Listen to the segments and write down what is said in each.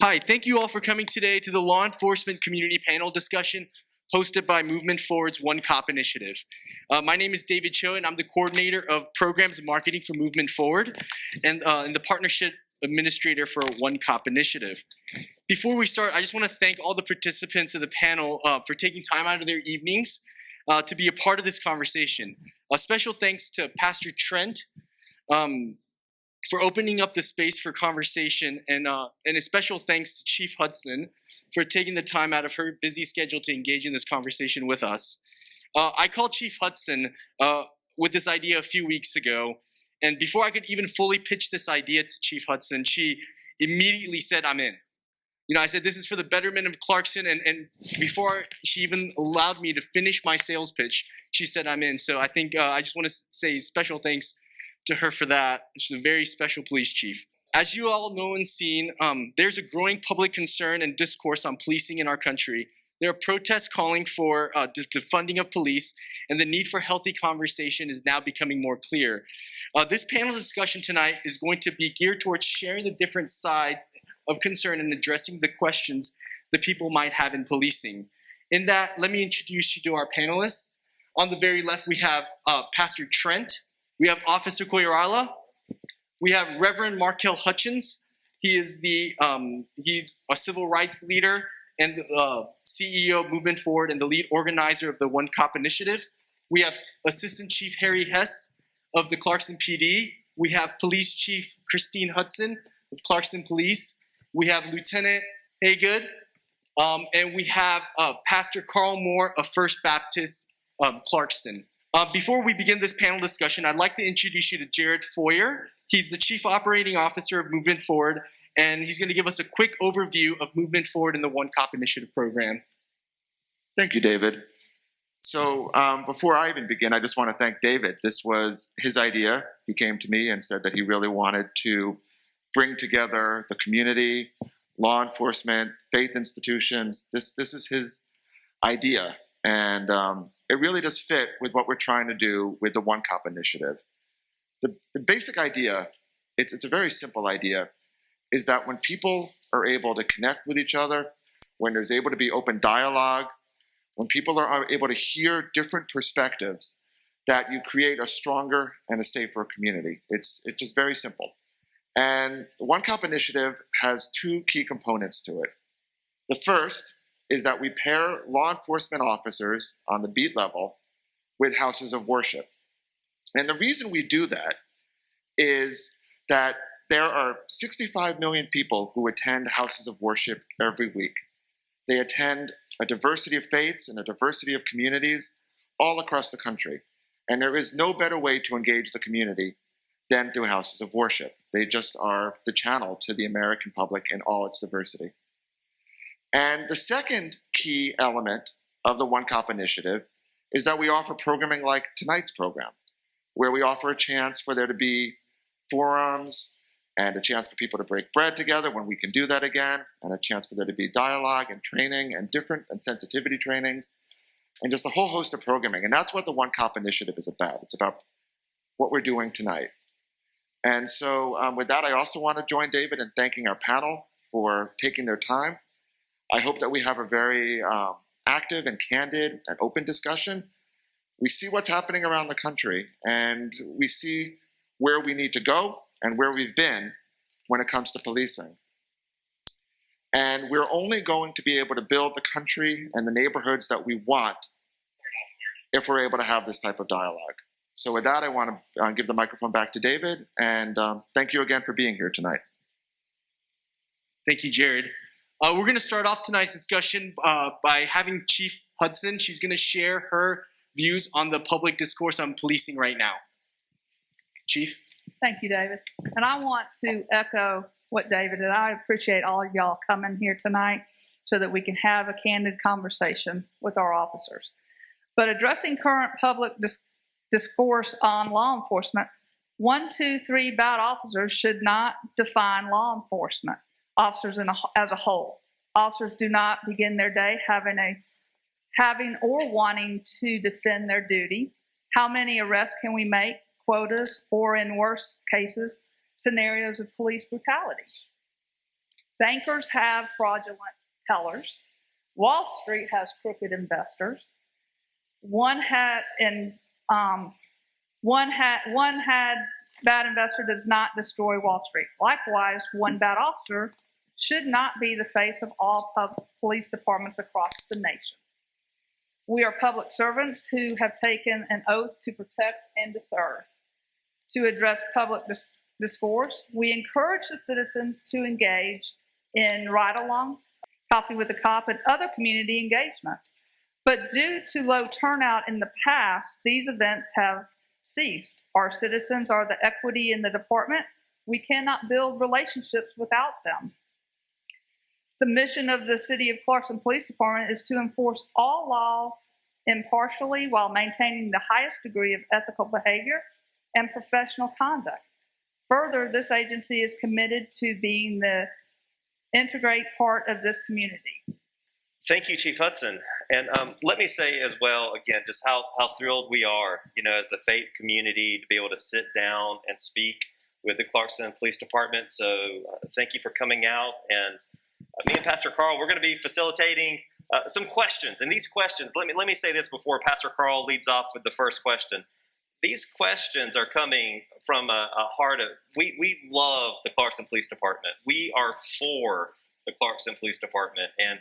Hi, thank you all for coming today to the Law Enforcement Community Panel discussion hosted by Movement Forward's OneCOP initiative. My name is David Cho, and I'm the coordinator of programs and marketing for Movement Forward and the partnership administrator for OneCOP initiative. Before we start, I just want to thank all the participants of the panel for taking time out of their evenings to be a part of this conversation. A special thanks to Pastor Trent for opening up the space for conversation, and a special thanks to Chief Hudson for taking the time out of her busy schedule to engage in this conversation with us. I called Chief Hudson with this idea a few weeks ago, and before I could even fully pitch this idea to Chief Hudson, she immediately said, "I'm in." You know, I said, "This is for the betterment of Clarkson," and before she even allowed me to finish my sales pitch, she said, "I'm in." So I think I just want to say special thanks to her for that. She's a very special police chief. As you all know and seen, there's a growing public concern and discourse on policing in our country. There are protests calling for defunding of police, and the need for healthy conversation is now becoming more clear. This panel discussion tonight is going to be geared towards sharing the different sides of concern and addressing the questions that people might have in policing. In that, let me introduce you to our panelists. On the very left, we have Pastor Trent. We have Officer Koirala. We have Reverend Markel Hutchins. He's a civil rights leader and the CEO of Movement Forward and the lead organizer of the OneCOP initiative. We have Assistant Chief Harry Hess of the Clarkston PD. We have Police Chief Christine Hudson of Clarkston Police. We have Lieutenant Haygood. And we have Pastor Carl Moore of First Baptist Clarkston. Before we begin this panel discussion, I'd like to introduce you to Jared Foyer. He's the Chief Operating Officer of Movement Forward, and he's going to give us a quick overview of Movement Forward and the OneCOP initiative program. Thank you, David. So before I even begin, I just want to thank David. This was his idea. He came to me and said that he really wanted to bring together the community, law enforcement, faith institutions. This is his idea. And it really does fit with what we're trying to do with the OneCOP initiative. The basic idea, it's a very simple idea, is that when people are able to connect with each other, when there's able to be open dialogue, when people are able to hear different perspectives, that you create a stronger and a safer community. It's just very simple. And the OneCOP initiative has two key components to it. The first is that we pair law enforcement officers on the beat level with houses of worship. And the reason we do that is that there are 65 million people who attend houses of worship every week. They attend a diversity of faiths and a diversity of communities all across the country. And there is no better way to engage the community than through houses of worship. They just are the channel to the American public in all its diversity. And the second key element of the OneCOP initiative is that we offer programming like tonight's program, where we offer a chance for there to be forums and a chance for people to break bread together when we can do that again, and a chance for there to be dialogue and training and sensitivity trainings, and just a whole host of programming. And that's what the OneCOP initiative is about. It's about what we're doing tonight. And so with that, I also want to join David in thanking our panel for taking their time. I hope that we have a very active and candid and open discussion. We see what's happening around the country, and we see where we need to go and where we've been when it comes to policing. And we're only going to be able to build the country and the neighborhoods that we want if we're able to have this type of dialogue. So with that, I want to give the microphone back to David, and thank you again for being here tonight. Thank you, Jared. We're going to start off tonight's discussion by having Chief Hudson. She's going to share her views on the public discourse on policing right now. Chief? Thank you, David. And I want to echo what David did. I appreciate all of y'all coming here tonight so that we can have a candid conversation with our officers. But addressing current public discourse on law enforcement, 1, 2, 3 bad officers should not define law enforcement. Officers as a whole. Officers do not begin their day having or wanting to defend their duty. How many arrests can we make? Quotas, or in worse cases, scenarios of police brutality. Bankers have fraudulent tellers. Wall Street has crooked investors. One had bad investor does not destroy Wall Street. Likewise, one bad officer should not be the face of all police departments across the nation. We are public servants who have taken an oath to protect and to serve. To address public discourse, we encourage the citizens to engage in ride-along, Coffee with a Cop, and other community engagements. But due to low turnout in the past, these events have ceased. Our citizens are the equity in the department. We cannot build relationships without them. The mission of the City of Clarkston Police Department is to enforce all laws impartially while maintaining the highest degree of ethical behavior and professional conduct. Further, this agency is committed to being the integrate part of this community. Thank you, Chief Hudson. And let me say as well, again, just how thrilled we are, as the faith community to be able to sit down and speak with the Clarkson Police Department. So thank you for coming out. And me and Pastor Carl, we're going to be facilitating some questions. And these questions, let me say this before Pastor Carl leads off with the first question. These questions are coming from a heart of, we love the Clarkson Police Department. We are for the Clarkson Police Department. And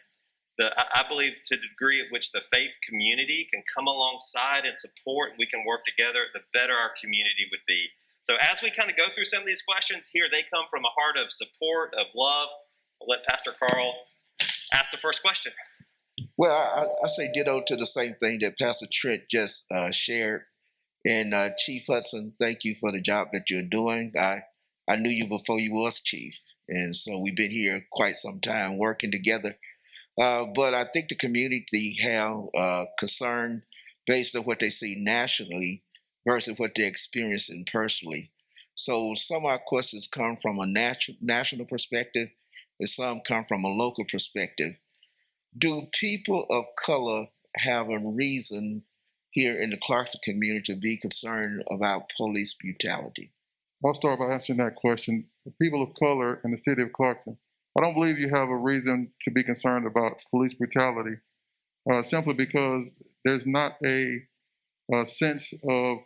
I believe to the degree at which the faith community can come alongside and support, and we can work together, the better our community would be. So as we kind of go through some of these questions here, they come from a heart of support, of love. I'll let Pastor Carl ask the first question. Well, I say ditto to the same thing that Pastor Trent just shared. And Chief Hudson, thank you for the job that you're doing. I knew you before you was chief. And so we've been here quite some time working together. But I think the community have concern based on what they see nationally versus what they're experiencing personally. So some of our questions come from a national perspective and some come from a local perspective. Do people of color have a reason here in the Clarkston community to be concerned about police brutality? I'll start by answering that question. The people of color in the city of Clarkston, I don't believe you have a reason to be concerned about police brutality, simply because there's not a sense of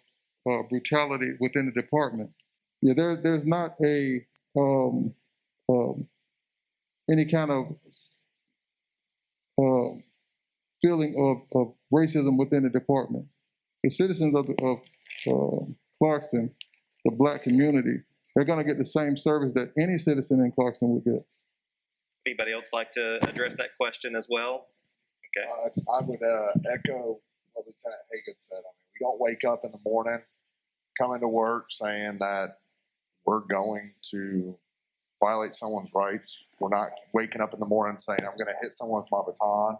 brutality within the department. Yeah, there's not a any kind of feeling of racism within the department. The citizens of Clarkston, the Black community, they're going to get the same service that any citizen in Clarkston would get. Anybody else like to address that question as well? Okay. I would echo what Lieutenant Hagan said. I mean, we don't wake up in the morning, come into work saying that we're going to violate someone's rights. We're not waking up in the morning saying, I'm going to hit someone with my baton.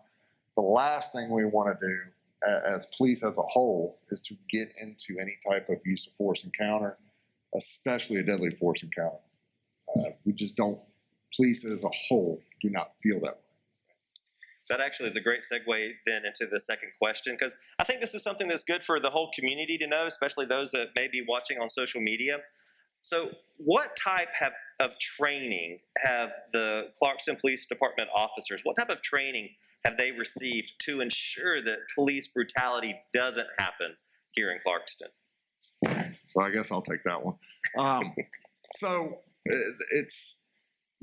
The last thing we want to do as police as a whole is to get into any type of use of force encounter, especially a deadly force encounter. We just don't, police as a whole do not feel that way. That actually is a great segue then into the second question, because I think this is something that's good for the whole community to know, especially those that may be watching on social media. So what type of training have the Clarkson Police Department officers, what type of training have they received to ensure that police brutality doesn't happen here in Clarkston? So I guess I'll take that one. So it's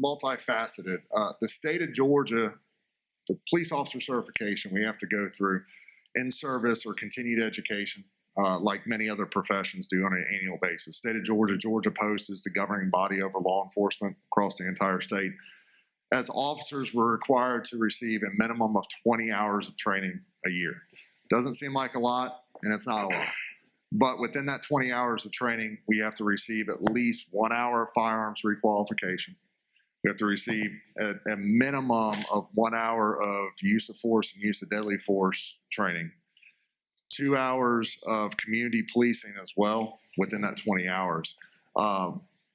multifaceted. The state of Georgia, the police officer certification we have to go through in service or continued education, like many other professions do on an annual basis. State of Georgia, Georgia Post is the governing body over law enforcement across the entire state. As officers, we're required to receive a minimum of 20 hours of training a year. Doesn't seem like a lot, and it's not a lot. But within that 20 hours of training, we have to receive at least 1 hour of firearms requalification. We have to receive a minimum of 1 hour of use of force and use of deadly force training. 2 hours of community policing as well within that 20 hours.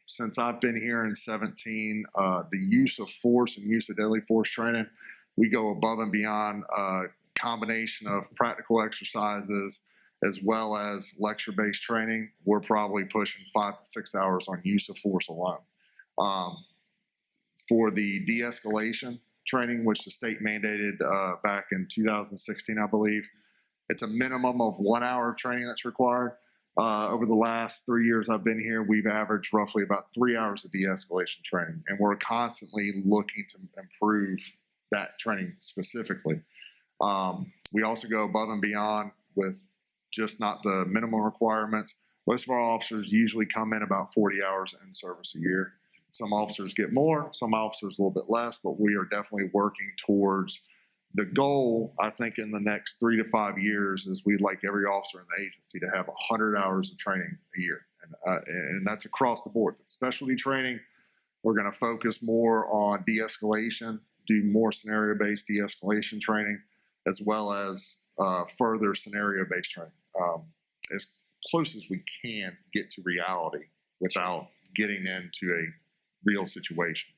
Since I've been here in 17, the use of force and use of deadly force training, we go above and beyond a combination of practical exercises as well as lecture-based training. We're probably pushing 5 to 6 hours on use of force alone. for the de-escalation training, which the state mandated back in 2016, I believe. It's a minimum of 1 hour of training that's required. Over the last 3 years I've been here, we've averaged roughly about 3 hours of de-escalation training, and we're constantly looking to improve that training specifically. We also go above and beyond with just not the minimum requirements. Most of our officers usually come in about 40 hours in service a year. Some officers get more, some officers a little bit less, but we are definitely working towards the goal. I think in the next 3 to 5 years is we'd like every officer in the agency to have 100 hours of training a year. And that's across the board. That's specialty training. We're going to focus more on de-escalation, do more scenario-based de-escalation training, as well as further scenario-based training, as close as we can get to reality without getting into a real situation.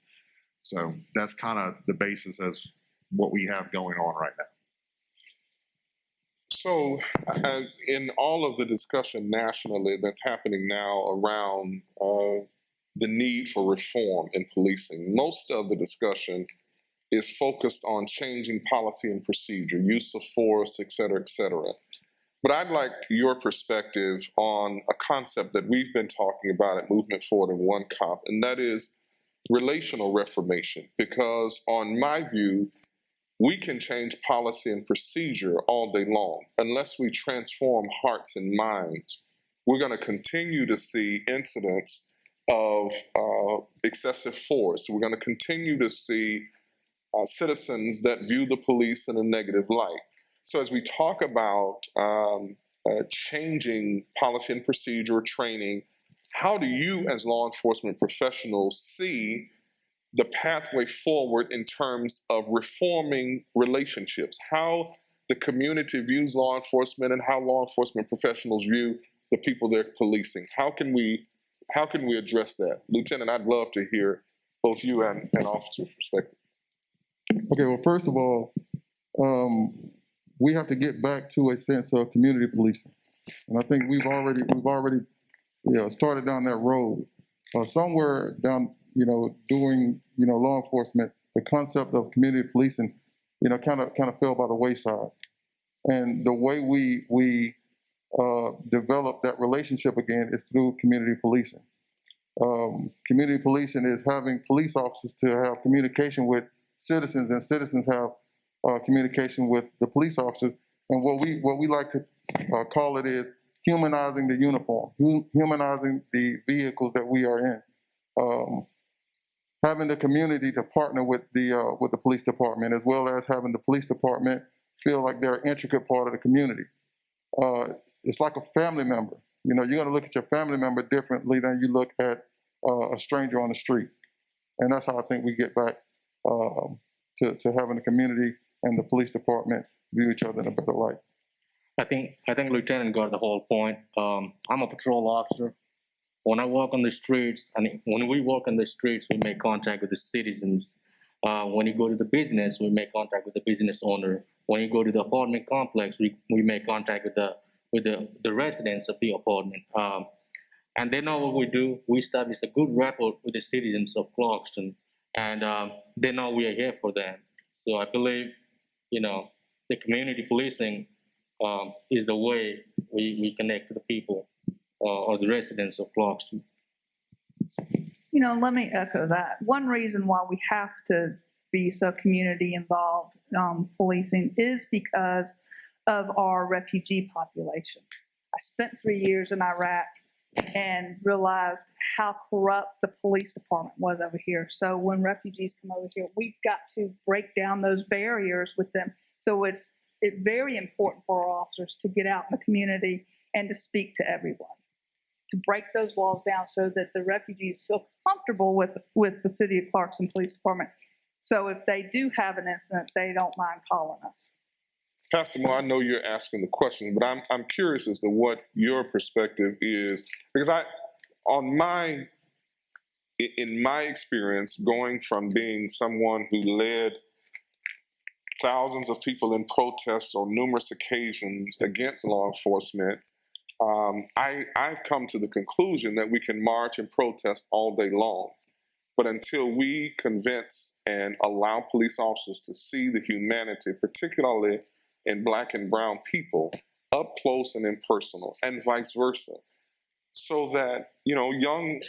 So that's kind of the basis as what we have going on right now. So, in all of the discussion nationally that's happening now around the need for reform in policing, most of the discussion is focused on changing policy and procedure, use of force, et cetera, et cetera. But I'd like your perspective on a concept that we've been talking about at Movement Forward and OneCOP, and that is relational reformation. Because on my view, we can change policy and procedure all day long. Unless we transform hearts and minds, we're going to continue to see incidents of excessive force. We're going to continue to see citizens that view the police in a negative light. So as we talk about changing policy and procedure training, how do you as law enforcement professionals see the pathway forward in terms of reforming relationships, how the community views law enforcement and how law enforcement professionals view the people they're policing? How can we address that? Lieutenant, I'd love to hear both you and officer's perspective. Okay, well, first of all, we have to get back to a sense of community policing, and I think we've already started down that road. Somewhere down, doing law enforcement, the concept of community policing, kind of fell by the wayside, and the way we develop that relationship again is through community policing. Community policing is having police officers to have communication with citizens, and citizens have communication with the police officers. And what we like to call it is humanizing the uniform, humanizing the vehicles that we are in. Having the community to partner with the police department, as well as having the police department feel like they're an intricate part of the community. It's like a family member. You're going to look at your family member differently than you look at a stranger on the street. And that's how I think we get back to having the community and the police department view each other in a better light. I think Lieutenant got the whole point. I'm a patrol officer. When I walk on the streets, when we walk on the streets, we make contact with the citizens. When you go to the business, we make contact with the business owner. When you go to the apartment complex, we make contact with the residents of the apartment. And they know what we do. We establish a good rapport with the citizens of Clarkston, and they know we are here for them. So I believe, the community policing is the way we connect to the people or the residents of Clarkston. Let me echo that. One reason why we have to be so community involved policing is because of our refugee population. I spent 3 years in Iraq and realized how corrupt the police department was over here. So when refugees come over here, we've got to break down those barriers with them. So it's very important for our officers to get out in the community and to speak to everyone, to break those walls down so that the refugees feel comfortable with the City of Clarkson Police Department. So if they do have an incident, they don't mind calling us. Pastor Moore, I know you're asking the question, but I'm curious as to what your perspective is, because in my experience, going from being someone who led thousands of people in protests on numerous occasions against law enforcement, I've come to the conclusion that we can march and protest all day long. But until we convince and allow police officers to see the humanity, particularly in Black and brown people, up close and impersonal, and vice versa, so that, young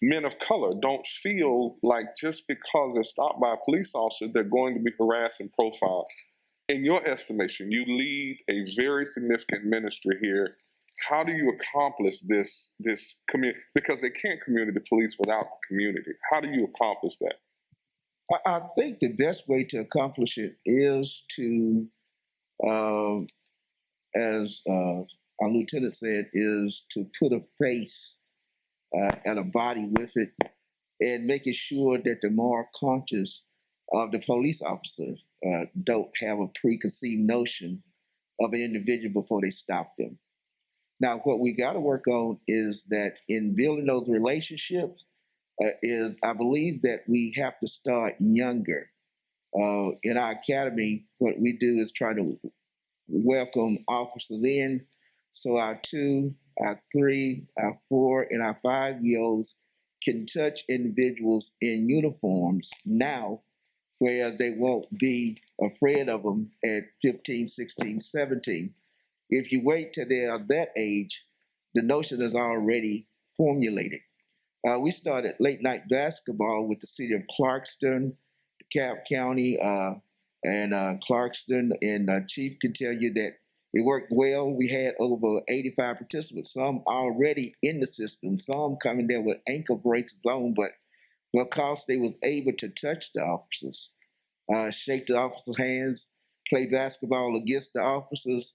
men of color don't feel like just because they're stopped by a police officer, they're going to be harassed and profiled. In your estimation, you lead a very significant ministry here. How do you accomplish this community? Because they can't community police without the community. How do you accomplish that? I think the best way to accomplish it is to, as our lieutenant said, is to put a face and a body with it, and making sure that the moral conscience of the police officers don't have a preconceived notion of an individual before they stop them. Now, what we got to work on is that in building those relationships, is I believe that we have to start younger. In our academy, what we do is try to welcome officers in, so our 2, our 3, our 4, and our 5-year-olds can touch individuals in uniforms now, where they won't be afraid of them at 15, 16, 17. If you wait till they are that age, the notion is already formulated. We started late night basketball with the city of Clarkston, DeKalb County, and Clarkston, and Chief can tell you that it worked well. We had over 85 participants, some already in the system, some coming there with ankle braces on, but because they was able to touch the officers, shake the officers' hands, play basketball against the officers,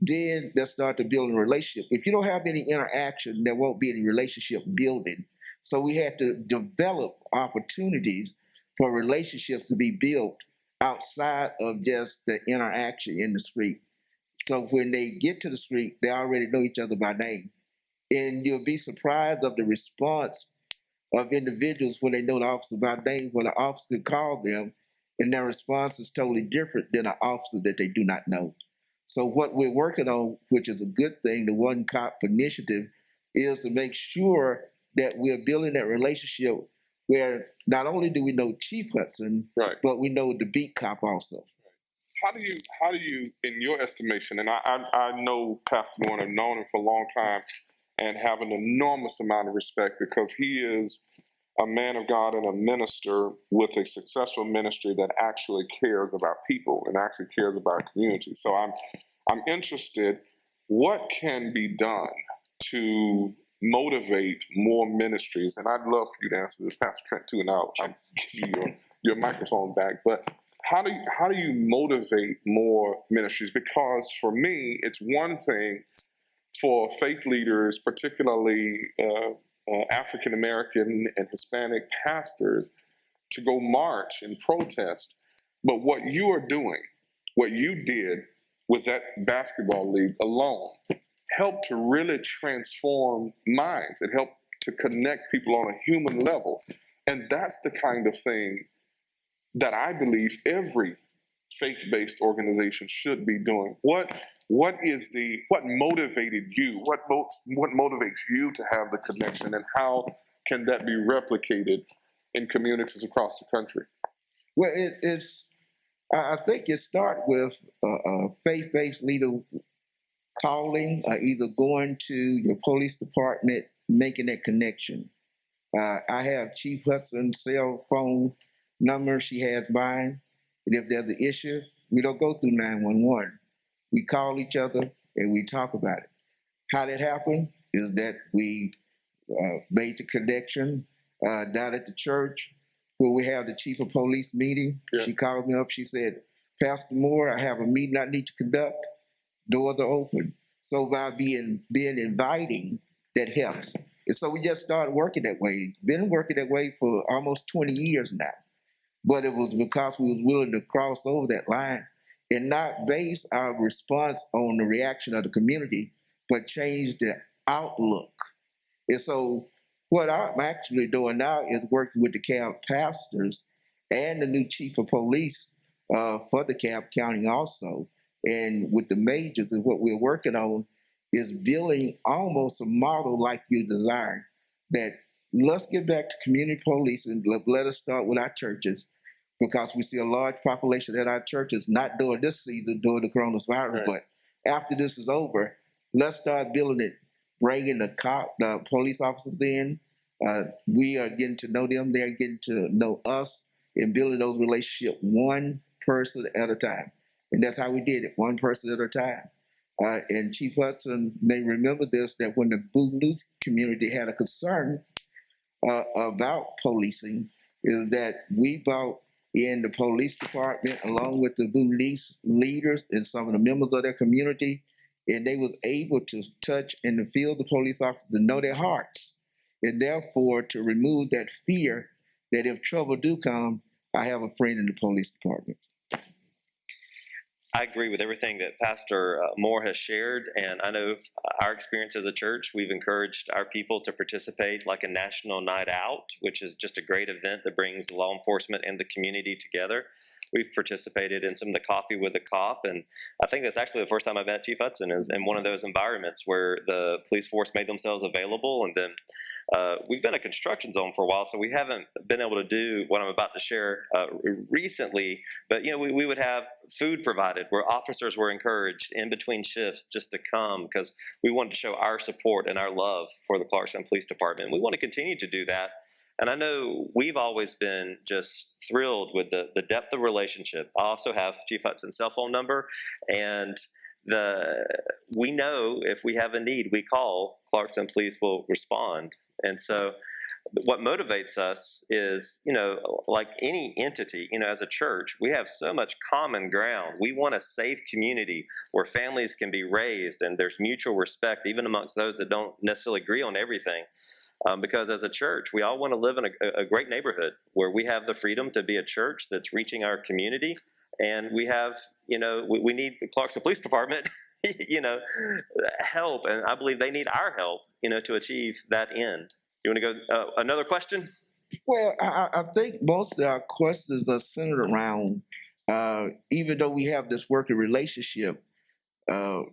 then they'll start to build a relationship. If you don't have any interaction, there won't be any relationship building. So we had to develop opportunities for relationships to be built outside of just the interaction in the street. So when they get to the street, they already know each other by name. And you'll be surprised of the response of individuals when they know the officer by name, when the officer can call them, and their response is totally different than an officer that they do not know. So what we're working on, which is a good thing, the OneCOP initiative, is to make sure that we're building that relationship where not only do we know Chief Hudson, Right. but we know the beat cop also. How do you, in your estimation, and I know Pastor Warner, I've known him for a long time, and have an enormous amount of respect because he is a man of God and a minister with a successful ministry that actually cares about people and actually cares about community. So I'm interested, what can be done to motivate more ministries? And I'd love for you to answer this, Pastor Trent, too, and I'll give you your microphone back. But how do you motivate more ministries? Because for me, it's one thing for faith leaders, particularly African American and Hispanic pastors, to go march and protest. But what you are doing, what you did with that basketball league alone, helped to really transform minds. It helped to connect people on a human level. And that's the kind of thing that I believe every faith-based organization should be doing. What motivated you? What motivates you to have the connection, and how can that be replicated in communities across the country? Well, I think it starts with a faith-based leader calling, either going to your police department, making that connection. I have Chief Hudson's cell phone number. She has mine. And if there's an issue, we don't go through 911. We call each other and we talk about it. How that happened is that we made the connection down at the church where we have the chief of police meeting. Yeah. She called me up. She said, Pastor Moore, I have a meeting I need to conduct. Doors are open. So by being inviting, that helps. And so we just started working that way. Been working that way for almost 20 years now. But it was because we was willing to cross over that line and not base our response on the reaction of the community, but change the outlook. And so what I'm actually doing now is working with the DeKalb pastors and the new chief of police for DeKalb County also. And with the majors, and what we're working on is building almost a model like you desire, that let's get back to community police and let us start with our churches, because we see a large population at our churches, not during this season, during the coronavirus, but after this is over, let's start building it, bringing the police officers in. We are getting to know them, they're getting to know us, and building those relationships one person at a time. And that's how we did it, one person at a time. And Chief Hudson may remember this, that when the Blue News community had a concern about policing, is that we brought in the police department along with the Blue News leaders and some of the members of their community, and they was able to touch and to feel the police officers, to know their hearts, and therefore to remove that fear that if trouble do come, I have a friend in the police department. I agree with everything that Pastor Moore has shared, and I know our experience as a church, we've encouraged our people to participate like a national night out, which is just a great event that brings law enforcement and the community together. We've participated in some of the Coffee with the Cop, and I think that's actually the first time I've met Chief Hudson is in one of those environments where the police force made themselves available. And then we've been a construction zone for a while, so we haven't been able to do what I'm about to share recently. But we would have food provided where officers were encouraged in between shifts just to come because we wanted to show our support and our love for the Clarkston Police Department. We want to continue to do that. And I know we've always been just thrilled with the depth of relationship. I also have Chief Hudson's cell phone number, and we know if we have a need, we call, Clarkson Police will respond. And so what motivates us is, like any entity, as a church, we have so much common ground. We want a safe community where families can be raised and there's mutual respect, even amongst those that don't necessarily agree on everything. Because as a church, we all want to live in a great neighborhood where we have the freedom to be a church that's reaching our community. And we have, we need the Clarkston Police Department, help. And I believe they need our help, to achieve that end. You want to go another question? Well, I think most of our questions are centered around, even though we have this working relationship, how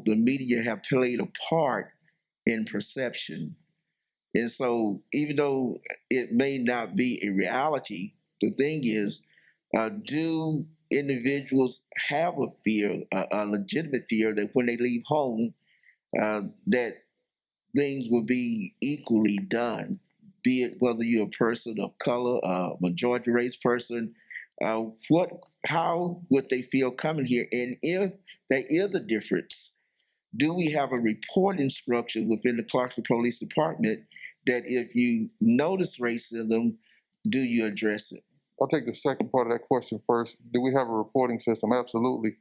the media have played a part in perception. And so even though it may not be a reality, the thing is, do individuals have a fear, a legitimate fear that when they leave home, that things will be equally done, be it whether you're a person of color, a majority race person, how would they feel coming here? And if there is a difference, do we have a reporting structure within the Clarkston Police Department that if you notice racism, do you address it? I'll take the second part of that question first. Do we have a reporting system? Absolutely.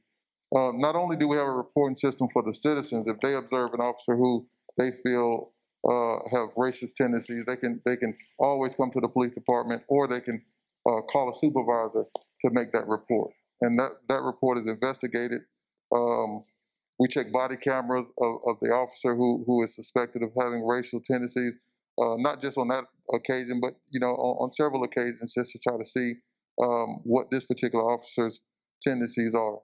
Not only do we have a reporting system for the citizens, if they observe an officer who they feel have racist tendencies, they can always come to the police department, or they can call a supervisor to make that report. And that report is investigated. We check body cameras of the officer who is suspected of having racial tendencies, not just on that occasion, but on several occasions, just to try to see what this particular officer's tendencies are.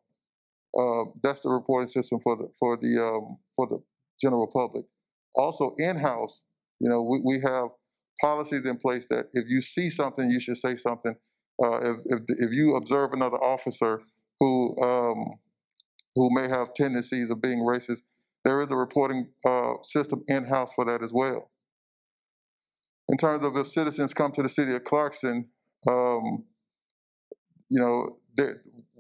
That's the reporting system for the general public. Also, in-house, we have policies in place that if you see something, you should say something. If you observe another officer who may have tendencies of being racist, there is a reporting system in-house for that as well. In terms of if citizens come to the city of Clarkston,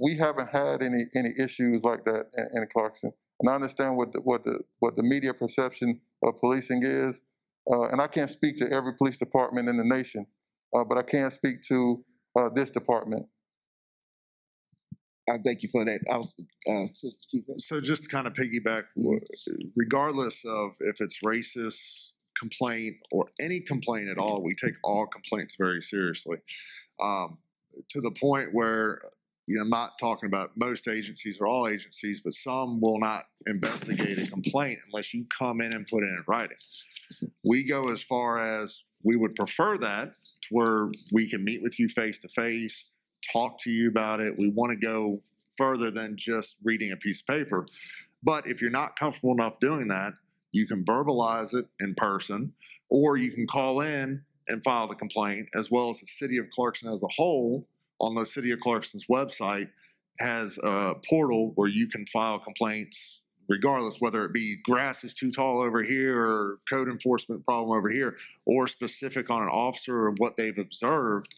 we haven't had any issues like that in Clarkston. And I understand what the media perception of policing is, and I can't speak to every police department in the nation, but I can speak to this department. I thank you for that. Sister Chief. So just to kind of piggyback, regardless of if it's racist complaint or any complaint at all, we take all complaints very seriously, to the point where, I'm not talking about most agencies or all agencies, but some will not investigate a complaint unless you come in and put it in writing. We go as far as we would prefer that, to where we can meet with you face to face, talk to you about it. We want to go further than just reading a piece of paper. But if you're not comfortable enough doing that, You can verbalize it in person, or you can call in and file the complaint, as well as the city of Clarkson as a whole on the city of Clarkson's website has a portal where you can file complaints regardless whether it be grass is too tall over here or code enforcement problem over here or specific on an officer or what they've observed.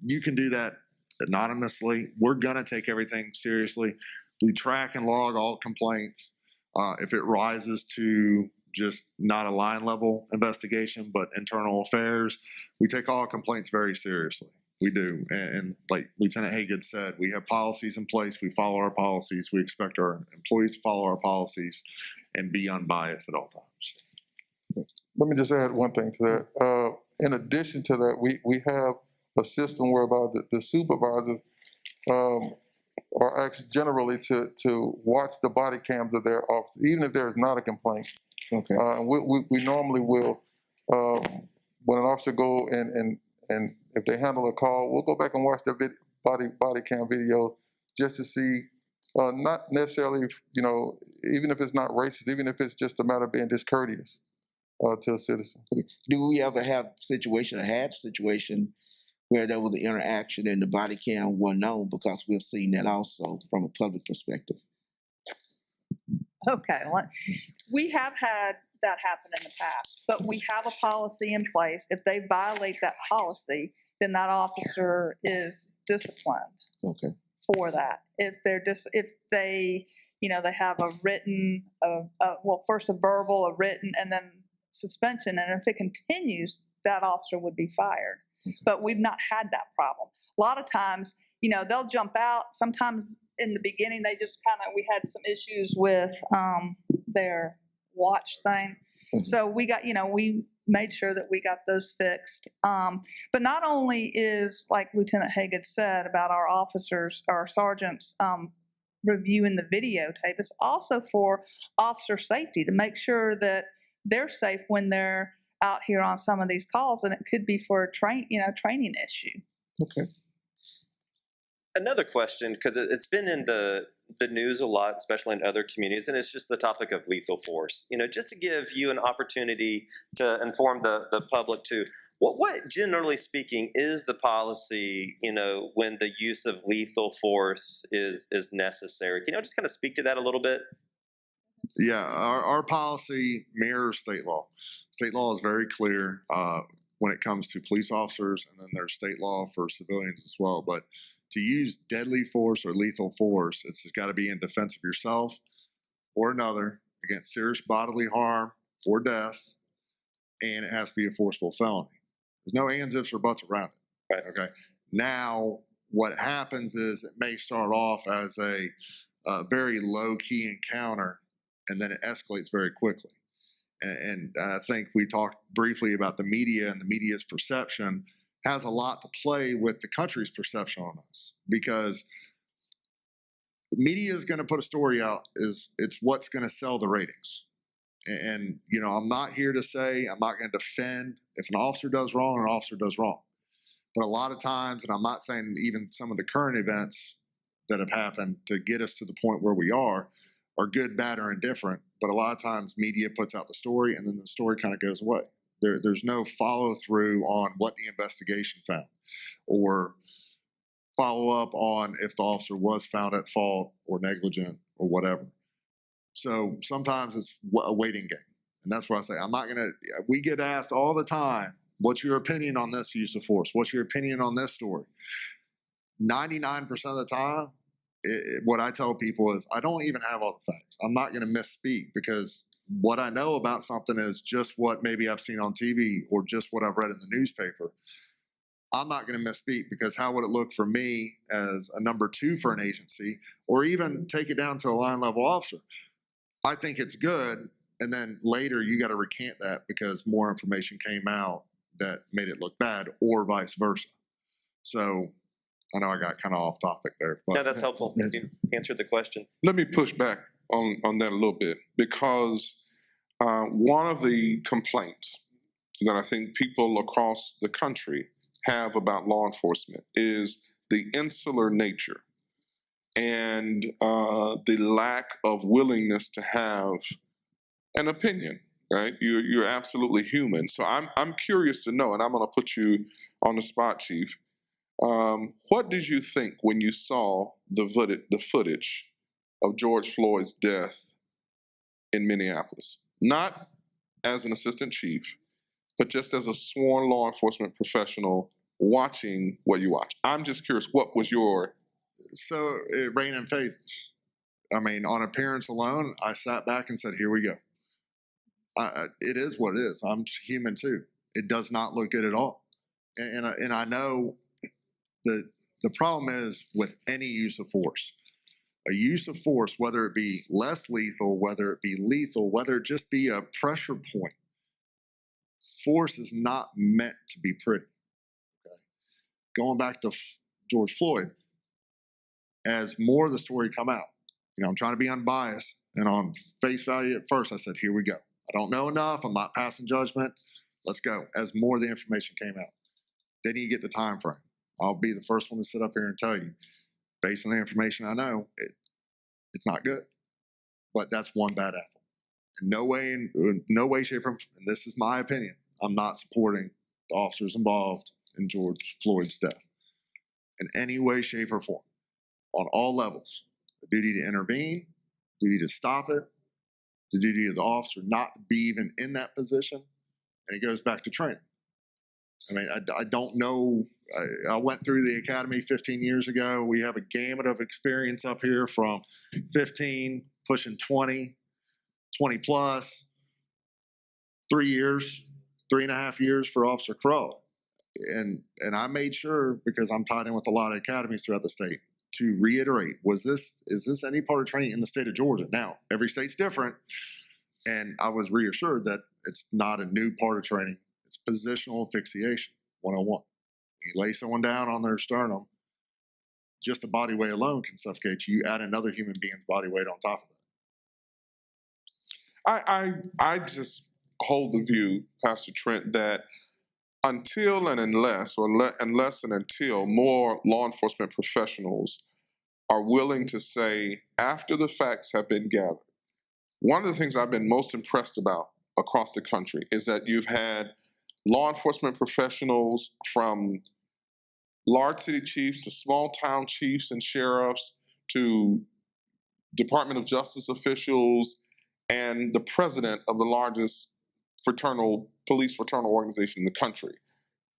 You can do that anonymously. We're going to take everything seriously. We track and log all complaints. If it rises to just not a line level investigation, but internal affairs, we take all complaints very seriously. We do. And like Lieutenant Hagood said, we have policies in place. We follow our policies. We expect our employees to follow our policies and be unbiased at all times. Let me just add one thing to that. In addition to that, we have a system whereby the supervisors are asked generally to watch the body cams of their officers, even if there is not a complaint. Okay. We normally will, when an officer go and if they handle a call, we'll go back and watch their body cam videos just to see, not necessarily, even if it's not racist, even if it's just a matter of being discourteous to a citizen. Do we ever have situation or had situation where there was an interaction and the body cam wasn't known? Because we've seen that also from a public perspective. Okay, we have had that happen in the past, but we have a policy in place. If they violate that policy, then that officer is disciplined. Okay. For that. If they have a written, first a verbal, a written, and then suspension, and if it continues, that officer would be fired. Okay. But we've not had that problem. A lot of times, they'll jump out. Sometimes in the beginning, they just we had some issues with their watch thing. Mm-hmm. So we made sure that we got those fixed. But not only is, like Lieutenant Hagood said about our officers, our sergeants reviewing the videotape, it's also for officer safety to make sure that they're safe when they're out here on some of these calls, and it could be for a training issue. Okay. Another question, because it's been in the news a lot, especially in other communities, and it's just the topic of lethal force. Just to give you an opportunity to inform the public too, what generally speaking is the policy, when the use of lethal force is necessary? Can you just kind of speak to that a little bit? Yeah, our policy mirrors state law. State law is very clear when it comes to police officers, and then there's state law for civilians as well. But to use deadly force or lethal force, it's got to be in defense of yourself or another against serious bodily harm or death, and it has to be a forcible felony. There's no ands, ifs, or buts around it. Right. Okay. Now, what happens is it may start off as a very low-key encounter, and then it escalates very quickly. And I think we talked briefly about the media, and the media's perception has a lot to play with the country's perception on us, because the media is going to put a story out, it's what's going to sell the ratings. And, I'm not here to say, I'm not going to defend if an officer does wrong or an officer does wrong. But a lot of times, and I'm not saying even some of the current events that have happened to get us to the point where we are good, bad, or indifferent. But a lot of times media puts out the story and then the story kind of goes away. There's no follow through on what the investigation found or follow up on if the officer was found at fault or negligent or whatever. So sometimes it's a waiting game. And that's why I say, we get asked all the time, what's your opinion on this use of force? What's your opinion on this story? 99% of the time, what I tell people is I don't even have all the facts. I'm not going to misspeak, because what I know about something is just what maybe I've seen on TV or just what I've read in the newspaper. I'm not going to misspeak, because how would it look for me as a number 2 for an agency, or even take it down to a line level officer? I think it's good, and then later you got to recant that because more information came out that made it look bad, or vice versa. So I know I got kind of off topic there. But. No, that's helpful. You answered the question. Let me push back on that a little bit, because one of the complaints that I think people across the country have about law enforcement is the insular nature and the lack of willingness to have an opinion, right? You're absolutely human. So I'm curious to know, and I'm going to put you on the spot, Chief. What did you think when you saw the footage of George Floyd's death in Minneapolis? Not as an assistant chief, but just as a sworn law enforcement professional watching what you watch. I'm just curious, what was your... So it ran in phases. I mean, on appearance alone, I sat back and said, here we go. It is what it is. I'm human too. It does not look good at all. And I know that the problem is with any use of force. A use of force, whether it be less lethal, whether it be lethal, whether it just be a pressure point, force is not meant to be pretty. Okay? Going back to George Floyd, as more of the story come out, I'm trying to be unbiased, and on face value at first, I said, here we go. I don't know enough. I'm not passing judgment. Let's go. As more of the information came out, then you get the time frame. I'll be the first one to sit up here and tell you, based on the information I know, it's not good. But that's one bad apple. In no way, shape, or form, and this is my opinion, I'm not supporting the officers involved in George Floyd's death in any way, shape, or form. On all levels, the duty to intervene, duty to stop it, the duty of the officer not to be even in that position, and it goes back to training. I mean, I don't know. I went through the academy 15 years ago. We have a gamut of experience up here from 15, pushing 20, 20 plus, 3 years, 3.5 years for Officer Crow. And I made sure, because I'm tied in with a lot of academies throughout the state, to reiterate, is this any part of training in the state of Georgia? Now, every state's different, and I was reassured that it's not a new part of training. It's positional asphyxiation 101. You lay someone down on their sternum, just the body weight alone can suffocate you. You add another human being's body weight on top of that. I just hold the view, Pastor Trent, that until and unless and until more law enforcement professionals are willing to say, after the facts have been gathered, one of the things I've been most impressed about across the country is that you've had law enforcement professionals from large city chiefs to small town chiefs and sheriffs to Department of Justice officials and the president of the largest police fraternal organization in the country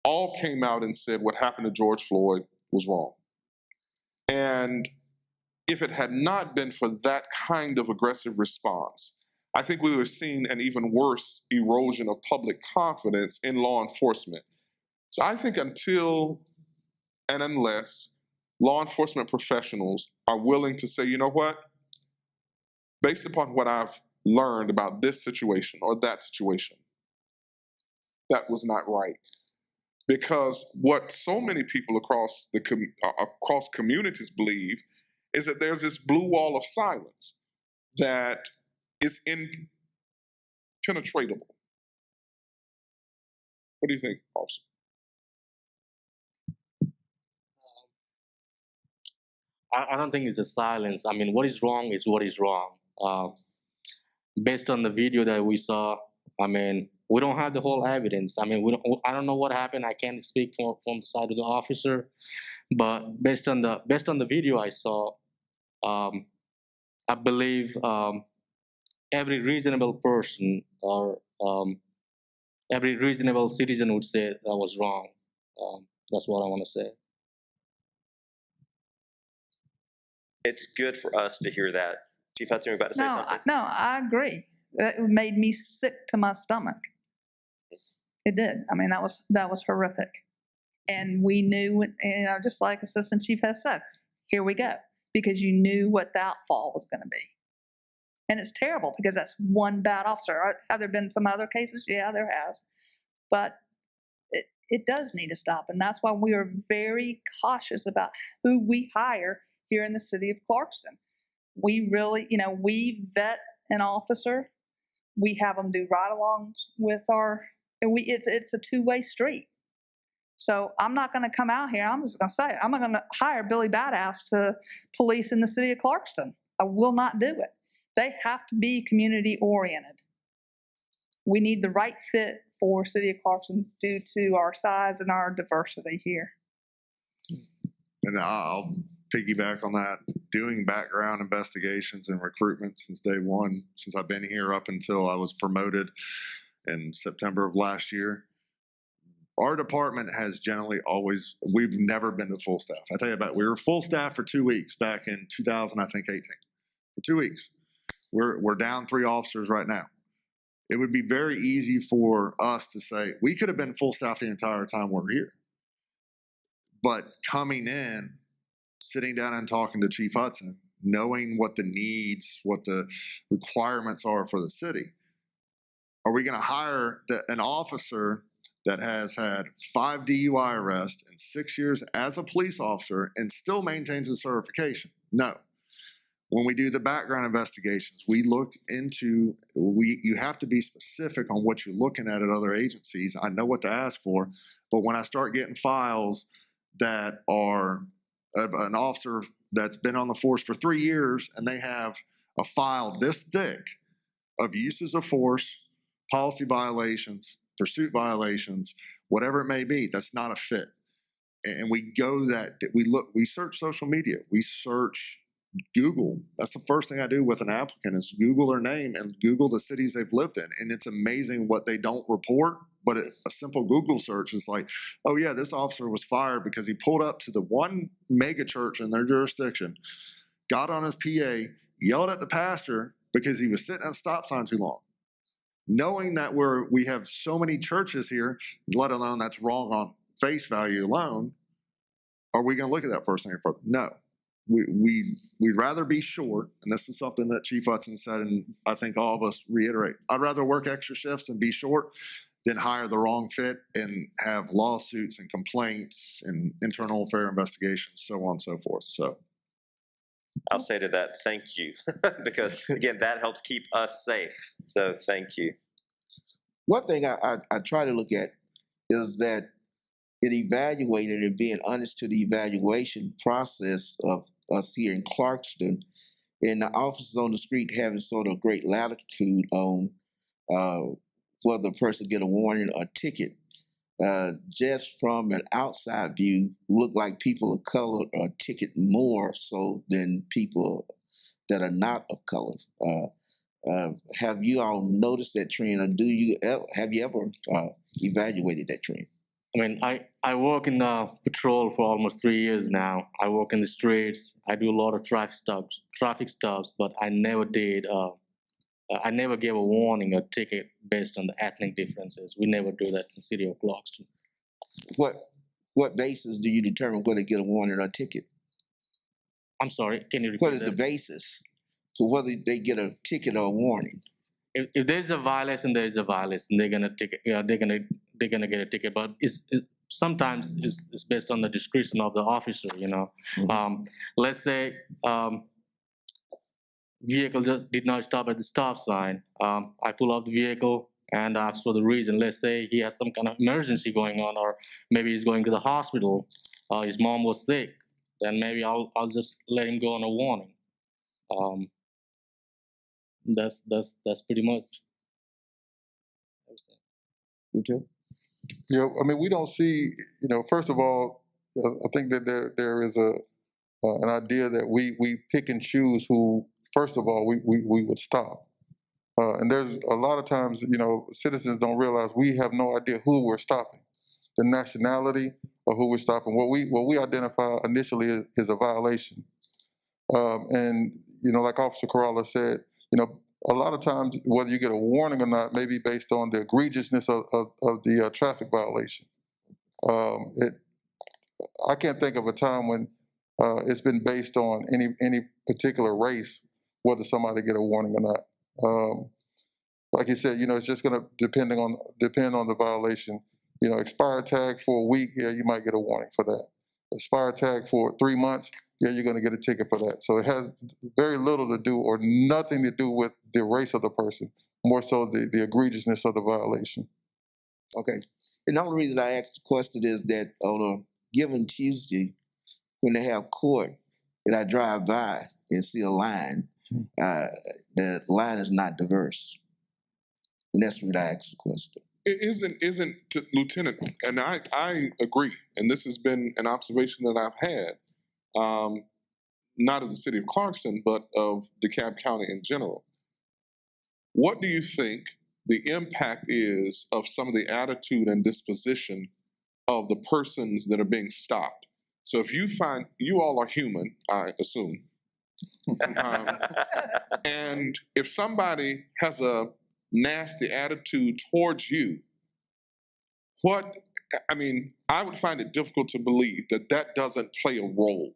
all came out and said what happened to George Floyd was wrong. And if it had not been for that kind of aggressive response, I think we would have seen an even worse erosion of public confidence in law enforcement. So I think until and unless law enforcement professionals are willing to say, you know what, based upon what I've learned about this situation or that situation, that was not right. Because what so many people across communities believe is that there's this blue wall of silence that is impenetratable. What do you think, officer? I don't think it's a silence. I mean, what is wrong is what is wrong. Based on the video that we saw, I mean, we don't have the whole evidence. I mean, I don't know what happened. I can't speak from the side of the officer, but based on the video I saw, I believe every reasonable person or every reasonable citizen would say that was wrong. That's what I want to say. It's good for us to hear that. Chief Hudson, you're about to say something? No, I agree. It made me sick to my stomach. It did. I mean, that was horrific. And we knew, just like Assistant Chief has said, here we go, because you knew what the outfall was going to be. And it's terrible because that's one bad officer. Have there been some other cases? Yeah, there has. But it does need to stop. And that's why we are very cautious about who we hire here in the city of Clarkston. We really, we vet an officer. We have them do ride-alongs with it's a two-way street. So I'm not going to come out here. I'm just going to say it. I'm not going to hire Billy Badass to police in the city of Clarkston. I will not do it. They have to be community oriented. we need the right fit for City of Clarkston due to our size and our diversity here. And I'll piggyback on that. Doing background investigations and recruitment since day one, since I've been here up until I was promoted in September of last year. Our department has generally always, we've never been to full staff. I tell you about, we were full staff for 2 weeks back in 18. For 2 weeks. We're down 3 officers right now. It would be very easy for us to say, we could have been full staff the entire time we're here. But coming in, sitting down and talking to Chief Hudson, knowing what the needs, what the requirements are for the city, are we going to hire an officer that has had 5 DUI arrests and 6 years as a police officer and still maintains his certification? No. When we do the background investigations, we look into, you have to be specific on what you're looking at other agencies. I know what to ask for, but when I start getting files that are of an officer that's been on the force for 3 years and they have a file this thick of uses of force, policy violations, pursuit violations, whatever it may be, that's not a fit. And we search social media, we search Google. That's the first thing I do with an applicant is Google their name and Google the cities they've lived in. And it's amazing what they don't report, but a simple Google search is like, oh yeah, this officer was fired because he pulled up to the one mega church in their jurisdiction, got on his PA, yelled at the pastor because he was sitting at a stop sign too long. Knowing that we have so many churches here, let alone that's wrong on face value alone, are we going to look at that person any further? No. We'd rather be short, and this is something that Chief Hudson said, and I think all of us reiterate. I'd rather work extra shifts and be short than hire the wrong fit and have lawsuits and complaints and internal affair investigations, so on and so forth. So I'll say to that, thank you, because again, that helps keep us safe. So thank you. One thing I try to look at is that it evaluated and being honest to the evaluation process of us here in Clarkston, and the officers on the street having sort of great latitude on whether a person get a warning or ticket. Just from an outside view, look like people of color are ticket more so than people that are not of color. Have you all noticed that trend, or have you ever evaluated that trend? I mean, I work in patrol for almost 3 years now. I work in the streets. I do a lot of traffic stops, but I never did. I never gave a warning or ticket based on the ethnic differences. We never do that in the city of Clarkston. What basis do you determine whether to get a warning or a ticket? I'm sorry, can you repeat What is that? the basis for whether they get a ticket or a warning? If there's a violation, there's a violation. They're gonna get a ticket. But sometimes it's based on the discretion of the officer. You know, let's say vehicle just did not stop at the stop sign. I pull off the vehicle and ask for the reason. Let's say he has some kind of emergency going on, or maybe he's going to the hospital. His mom was sick. Then maybe I'll just let him go on a warning. That's pretty much. Okay. Yeah, I mean, we don't see, first of all, I think that there is an idea that we pick and choose who, first of all, we would stop. And there's a lot of times, citizens don't realize we have no idea who we're stopping, the nationality of who we're stopping. What we identify initially is a violation. And, like Officer Corrala said, a lot of times, whether you get a warning or not may be based on the egregiousness of the traffic violation. I can't think of a time when it's been based on any particular race, whether somebody get a warning or not. Like you said, it's just going to depend on the violation. Expired tag for a week, yeah, you might get a warning for that. Expired tag for 3 months, yeah, you're going to get a ticket for that. So it has very little to do or nothing to do with the race of the person, more so the egregiousness of the violation. Okay. And the only reason I asked the question is that on a given Tuesday, when they have court, and I drive by and see a line, the line is not diverse. And that's what I asked the question. It isn't Lieutenant, and I agree, and this has been an observation that I've had, not of the city of Clarkston, but of DeKalb County in general. What do you think the impact is of some of the attitude and disposition of the persons that are being stopped? So if you find, you all are human, I assume, and if somebody has a nasty attitude towards you, I would find it difficult to believe that that doesn't play a role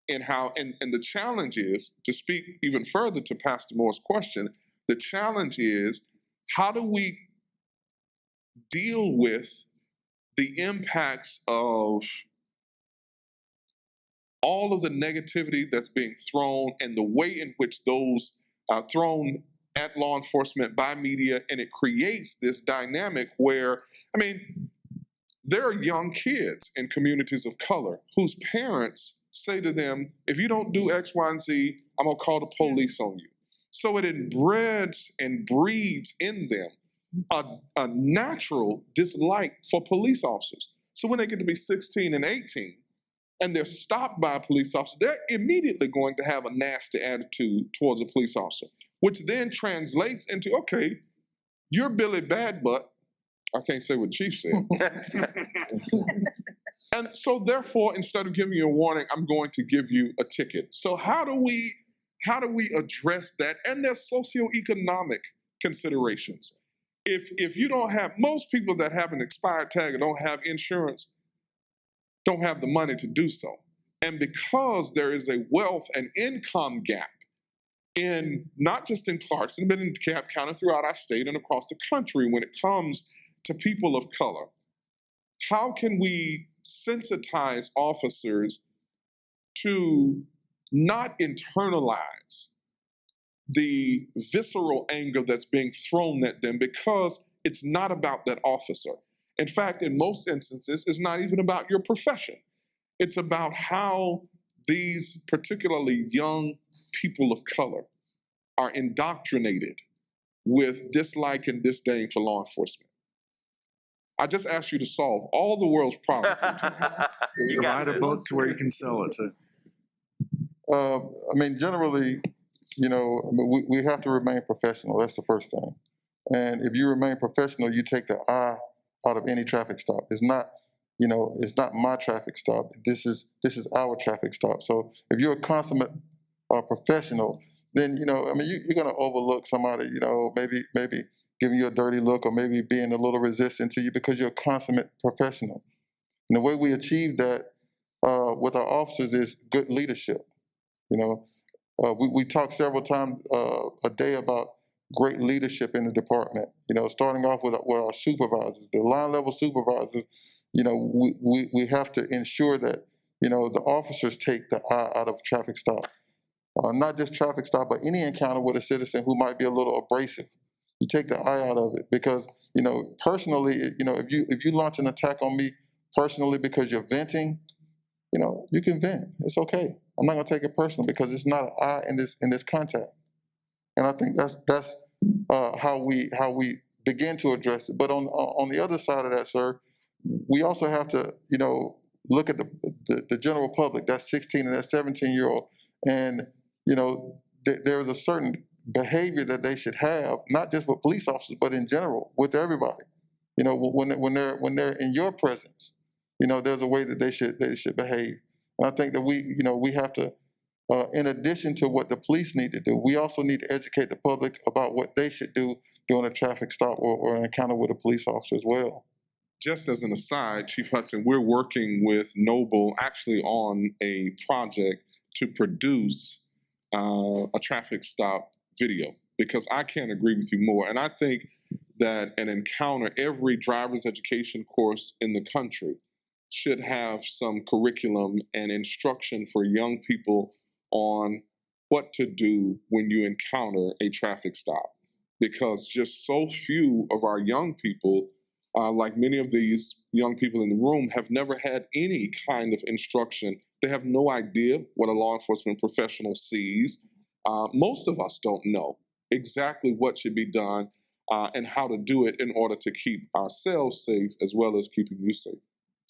in how, and the challenge is, to speak even further to Pastor Moore's question, the challenge is, how do we deal with the impacts of all of the negativity that's being thrown and the way in which those are thrown at law enforcement by media, and it creates this dynamic where, there are young kids in communities of color whose parents say to them, if you don't do X, Y, and Z, I'm gonna call the police on you. So it inbreds and breeds in them a natural dislike for police officers. So when they get to be 16 and 18 and they're stopped by a police officer, they're immediately going to have a nasty attitude towards a police officer, which then translates into, okay, you're Billy Badbutt. I can't say what Chief said. And so therefore, instead of giving you a warning, I'm going to give you a ticket. So how do we address that? And there's socioeconomic considerations. If you don't have, most people that have an expired tag or don't have insurance don't have the money to do so. And because there is a wealth and income gap in not just in Clarkston, but in DeKalb County, throughout our state and across the country when it comes to people of color, how can we sensitize officers to not internalize the visceral anger that's being thrown at them, because it's not about that officer. In fact, in most instances, it's not even about your profession. It's about how these particularly young people of color are indoctrinated with dislike and disdain for law enforcement. I just asked you to solve all the world's problems. You write a book to where you can sell it to. Generally, we have to remain professional. That's the first thing. And if you remain professional, you take the I out of any traffic stop. It's not, it's not my traffic stop. This is our traffic stop. So if you're a consummate professional, then you're going to overlook somebody, maybe giving you a dirty look or maybe being a little resistant to you because you're a consummate professional. And the way we achieve that with our officers is good leadership. We talk several times a day about great leadership in the department. Starting off with our supervisors, the line level supervisors. We have to ensure that the officers take the I out of traffic stop. Not just traffic stop, but any encounter with a citizen who might be a little abrasive. You take the I out of it because, personally, if you launch an attack on me personally because you're venting, you can vent. It's okay. I'm not gonna take it personal because it's not an I in this contact. And I think that's how we begin to address it. But on the other side of that, sir, we also have to, look at the general public, that 16 and that 17-year-old, and there's a certain behavior that they should have, not just with police officers, but in general with everybody. When they're in your presence, there's a way that they should behave. And I think that we have to, in addition to what the police need to do, we also need to educate the public about what they should do during a traffic stop or an encounter with a police officer as well. Just as an aside, Chief Hudson, we're working with Noble actually on a project to produce a traffic stop video, because I can't agree with you more. And I think that an encounter, every driver's education course in the country should have some curriculum and instruction for young people on what to do when you encounter a traffic stop. Because just so few of our young people, like many of these young people in the room, have never had any kind of instruction. They have no idea what a law enforcement professional sees. Most of us don't know exactly what should be done. and how to do it in order to keep ourselves safe as well as keeping you safe.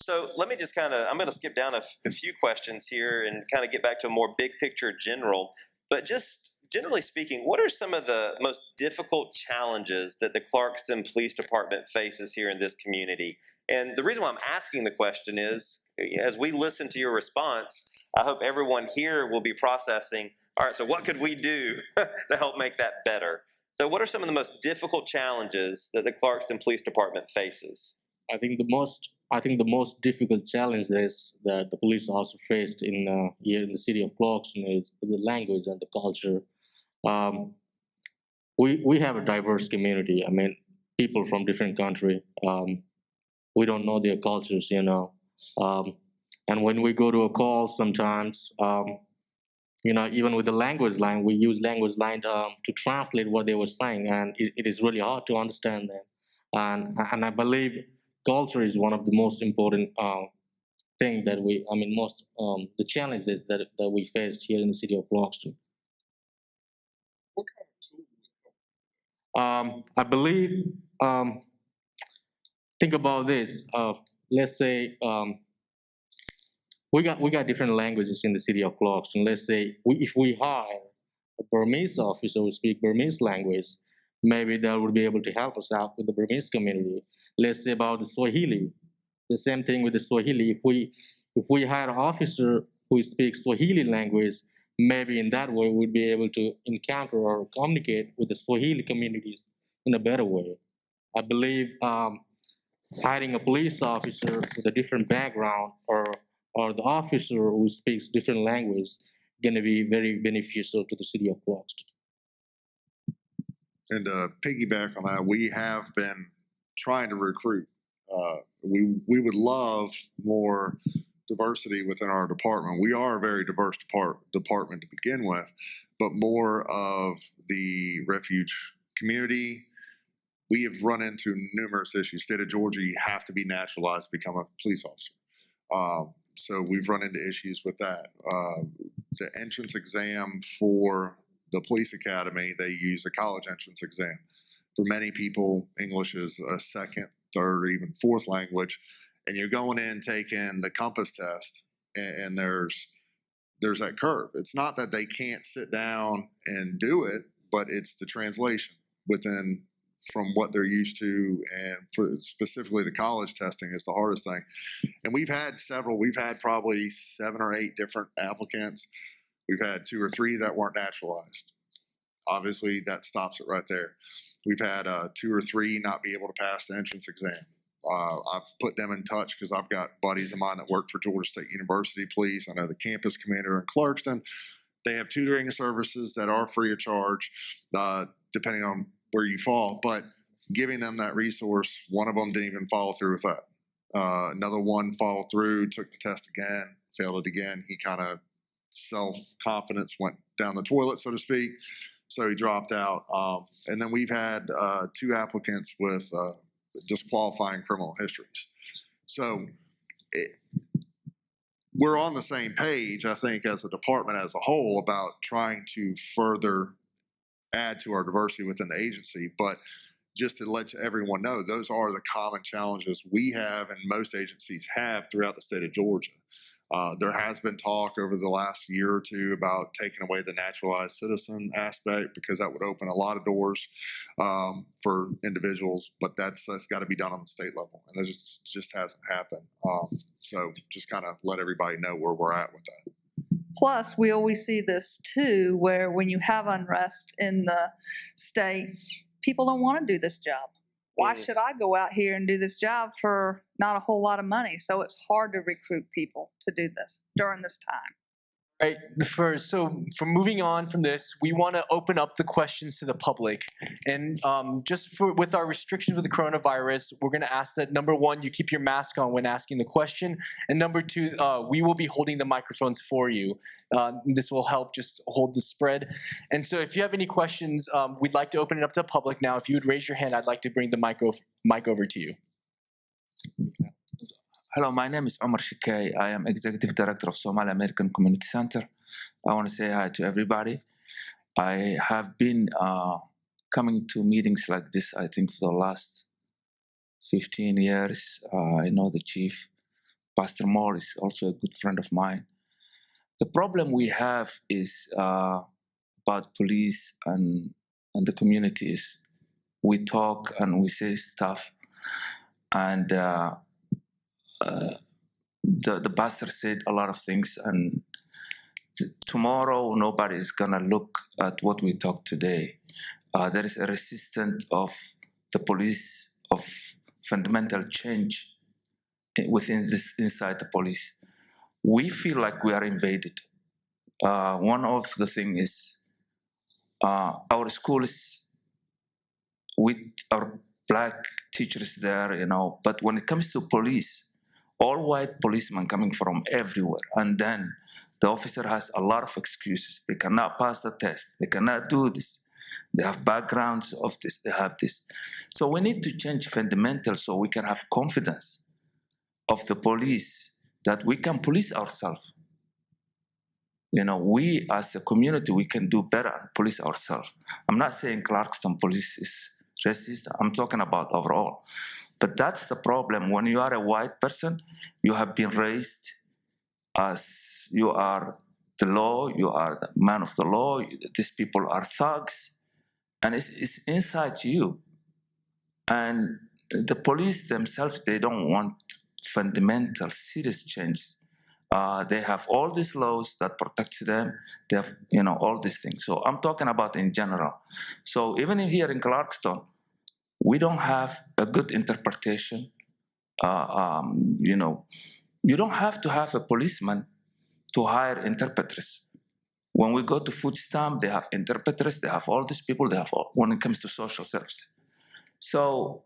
So let me just I'm going to skip down a few questions here and kind of get back to a more big picture general. But just generally speaking, what are some of the most difficult challenges that the Clarkston Police Department faces here in this community? And the reason why I'm asking the question is, as we listen to your response, I hope everyone here will be processing, all right, so what could we do to help make that better? So what are some of the most difficult challenges that the Clarkston Police Department faces? I think the most difficult challenges that the police also faced here in the city of Clarkston is the language and the culture. We have a diverse community. I mean, people from different countries. We don't know their cultures, and when we go to a call, sometimes, even with the language line, we use language line to translate what they were saying, and it is really hard to understand them. And I believe culture is one of the most important thing that the challenges that we faced here in the city of Clarkston. What kind of tool? I believe, think about this. Let's say we got different languages in the city of Clarkston. Let's say if we hire a Burmese officer who speaks Burmese language, maybe they would be able to help us out with the Burmese community. Let's say about the Swahili. The same thing with the Swahili. If we hire an officer who speaks Swahili language, maybe in that way we'd be able to encounter or communicate with the Swahili community in a better way. I believe hiring a police officer with a different background or the officer who speaks different language is going to be very beneficial to the city of Clarkston. And to piggyback on that, we have been trying to recruit. We would love more diversity within our department. We are a very diverse department to begin with, but more of the refuge community. We have run into numerous issues. State of Georgia, you have to be naturalized to become a police officer. So we've run into issues with that. The entrance exam for the police academy, they use a college entrance exam. For many people, English is a second, third, or even fourth language. And you're going in taking the compass test, and there's that curve. It's not that they can't sit down and do it, but it's the translation from what they're used to, and for specifically the college testing is the hardest thing. And we've had probably 7 or 8 different applicants. We've had 2 or 3 that weren't naturalized. Obviously, that stops it right there. We've had 2 or 3 not be able to pass the entrance exam. I've put them in touch because I've got buddies of mine that work for Georgia State University Police. I know the campus commander in Clarkston. They have tutoring services that are free of charge, depending on where you fall. But giving them that resource, one of them didn't even follow through with that. Another one followed through, took the test again, failed it again. He kind of self-confidence went down the toilet, so to speak. So he dropped out. And then we've had 2 applicants with disqualifying criminal histories. So we're on the same page, I think, as a department as a whole about trying to further add to our diversity within the agency. But just to let everyone know, those are the common challenges we have and most agencies have throughout the state of Georgia. There has been talk over the last year or 2 about taking away the naturalized citizen aspect because that would open a lot of doors for individuals, but that's got to be done on the state level, and it just hasn't happened. So just kind of let everybody know where we're at with that. Plus, we always see this too, where when you have unrest in the state, people don't want to do this job. Why should I go out here and do this job for not a whole lot of money? So it's hard to recruit people to do this during this time. Right. So for moving on from this, we want to open up the questions to the public. And with our restrictions with the coronavirus, we're going to ask that, number 1, you keep your mask on when asking the question. And number 2, we will be holding the microphones for you. This will help just hold the spread. And so if you have any questions, we'd like to open it up to the public now. If you would raise your hand, I'd like to bring the mic over to you. Hello, my name is Omar Shikay. I am Executive Director of Somali American Community Center. I want to say hi to everybody. I have been coming to meetings like this, I think, for the last 15 years. I know the chief. Pastor Moore is also a good friend of mine. The problem we have is about police and the communities. We talk and we say stuff, and the pastor said a lot of things, and tomorrow nobody is gonna look at what we talk today. There is a resistance of the police, of fundamental change inside the police. We feel like we are invaded. One of the things is our schools with our black teachers there, but when it comes to police, all white policemen coming from everywhere, and then the officer has a lot of excuses. They cannot pass the test. They cannot do this. They have backgrounds of this. They have this. So we need to change fundamentals so we can have confidence of the police that we can police ourselves. We as a community, we can do better and police ourselves. I'm not saying Clarkston police is racist. I'm talking about overall. But that's the problem. When you are a white person, you have been raised as you are the law, you are the man of the law, these people are thugs, and it's inside you. And the police themselves, they don't want fundamental, serious changes. They have all these laws that protect them. They have, all these things. So I'm talking about in general. So even here in Clarkston, we don't have a good interpretation. You don't have to have a policeman to hire interpreters. When we go to food stamp, they have interpreters. They have all these people. They have all, when it comes to social service. So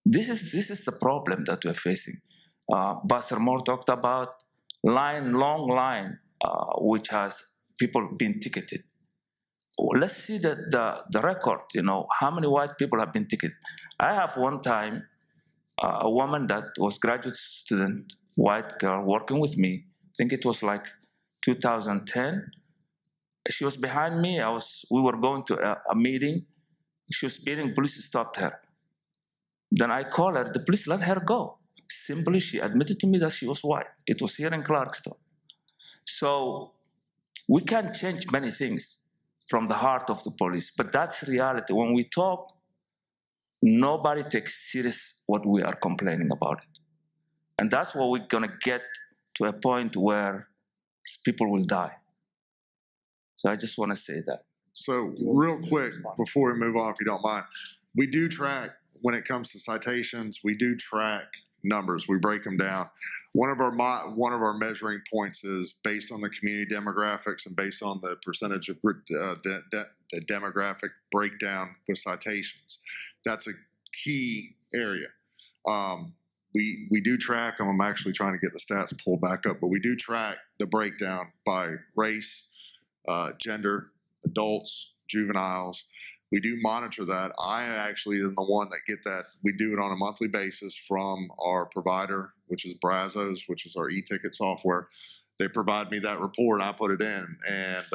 this is the problem that we're facing. Pastor Moore talked about long line, which has people being ticketed. Let's see the record, how many white people have been ticketed. I have one time a woman that was graduate student, white girl, working with me. I think it was like 2010. She was behind me. We were going to a meeting. She was speeding. Police stopped her. Then I called her. The police let her go. Simply, she admitted to me that she was white. It was here in Clarkston. So we can change many things from the heart of the police, but that's reality. When we talk, nobody takes serious what we are complaining about it. And that's what we're gonna get to a point where people will die. So I just wanna say that. So real quick, before we move on, if you don't mind, we do track, when it comes to citations, we do track numbers. We break them down. One of our measuring points is based on the community demographics and based on the percentage of the demographic breakdown with citations. That's a key area. We do track them. I'm actually trying to get the stats pulled back up, but we do track the breakdown by race, gender, adults, juveniles. We do monitor that. I actually am the one that get that. We do it on a monthly basis from our provider, which is Brazos, which is our e-ticket software. They provide me that report, I put it in. And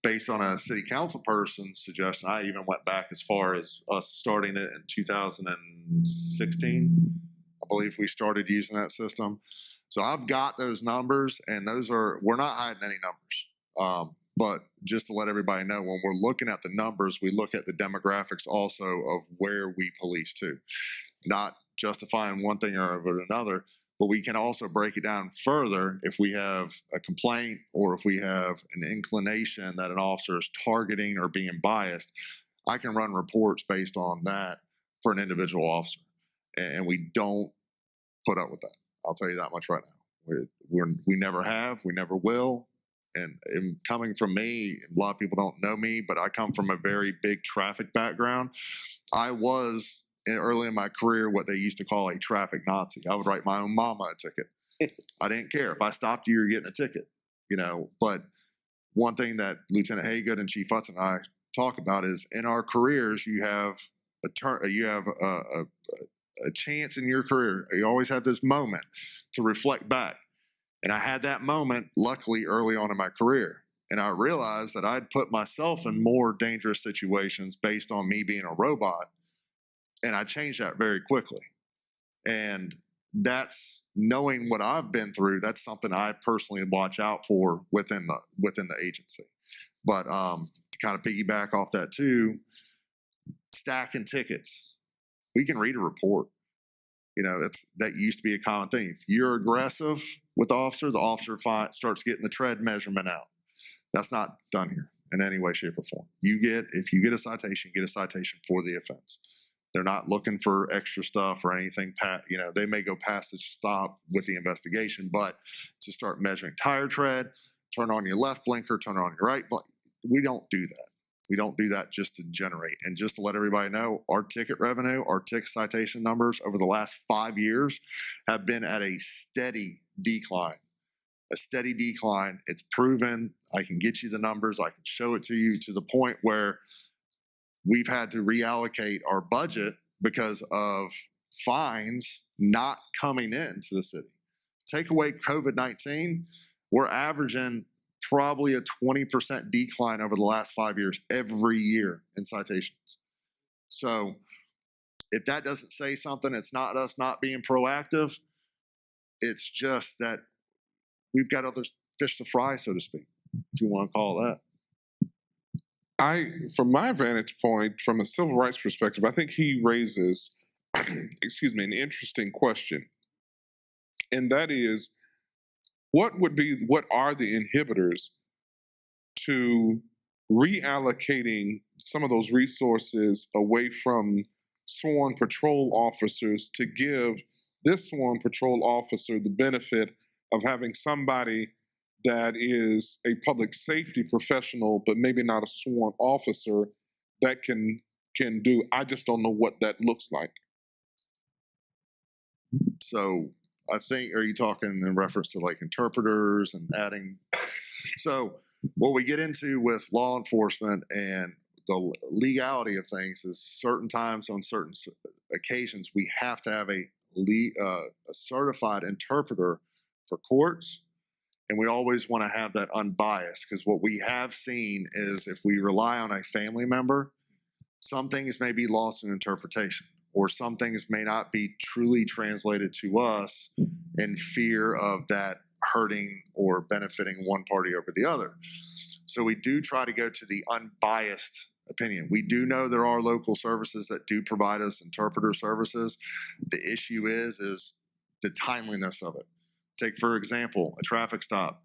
based on a city council person's suggestion, I even went back as far as us starting it in 2016. I believe we started using that system. So I've got those numbers, and we're not hiding any numbers. But just to let everybody know, when we're looking at the numbers, we look at the demographics also of where we police to. Not justifying one thing or another, but we can also break it down further if we have a complaint or if we have an inclination that an officer is targeting or being biased. I can run reports based on that for an individual officer. And we don't put up with that. I'll tell you that much right now. We never have, we never will. And coming from me, a lot of people don't know me, but I come from a very big traffic background. I was, early in my career, what they used to call a traffic Nazi. I would write my own mama a ticket. I didn't care. If I stopped you, you're getting a ticket. But one thing that Lieutenant Haygood and Chief Hudson and I talk about is in our careers, you have a chance in your career. You always have this moment to reflect back. And I had that moment, luckily, early on in my career. And I realized that I'd put myself in more dangerous situations based on me being a robot. And I changed that very quickly. And that's knowing what I've been through. That's something I personally watch out for within the agency. But to kind of piggyback off that too, stacking tickets. We can read a report. That used to be a common thing. If you're aggressive with the officer starts getting the tread measurement out. That's not done here in any way, shape, or form. If you get a citation, you get a citation for the offense. They're not looking for extra stuff or anything. They may go past the stop with the investigation, but to start measuring tire tread, turn on your left blinker, turn on your right blinker, we don't do that. We don't do that just to generate. And just to let everybody know, our ticket revenue, our ticket citation numbers over the last 5 years have been at a steady decline. It's proven. I can get you the numbers. I can show it to you to the point where we've had to reallocate our budget because of fines not coming into the city. Take away COVID-19, we're averaging probably a 20% decline over the last 5 years, every year in citations. So if that doesn't say something, it's not us not being proactive. It's just that we've got other fish to fry, so to speak, if you want to call it that. From my vantage point, from a civil rights perspective, I think he raises, an interesting question. And that is, what are the inhibitors to reallocating some of those resources away from sworn patrol officers to give this sworn patrol officer the benefit of having somebody that is a public safety professional, but maybe not a sworn officer that can do? I just don't know what that looks like. So I think, are you talking in reference to like interpreters and adding? So what we get into with law enforcement and the legality of things is certain times on certain occasions, we have to have a certified interpreter for courts. And we always want to have that unbiased, because what we have seen is if we rely on a family member, some things may be lost in interpretation, or some things may not be truly translated to us in fear of that hurting or benefiting one party over the other. So we do try to go to the unbiased opinion. We do know there are local services that do provide us interpreter services. The issue is the timeliness of it. Take, for example, a traffic stop.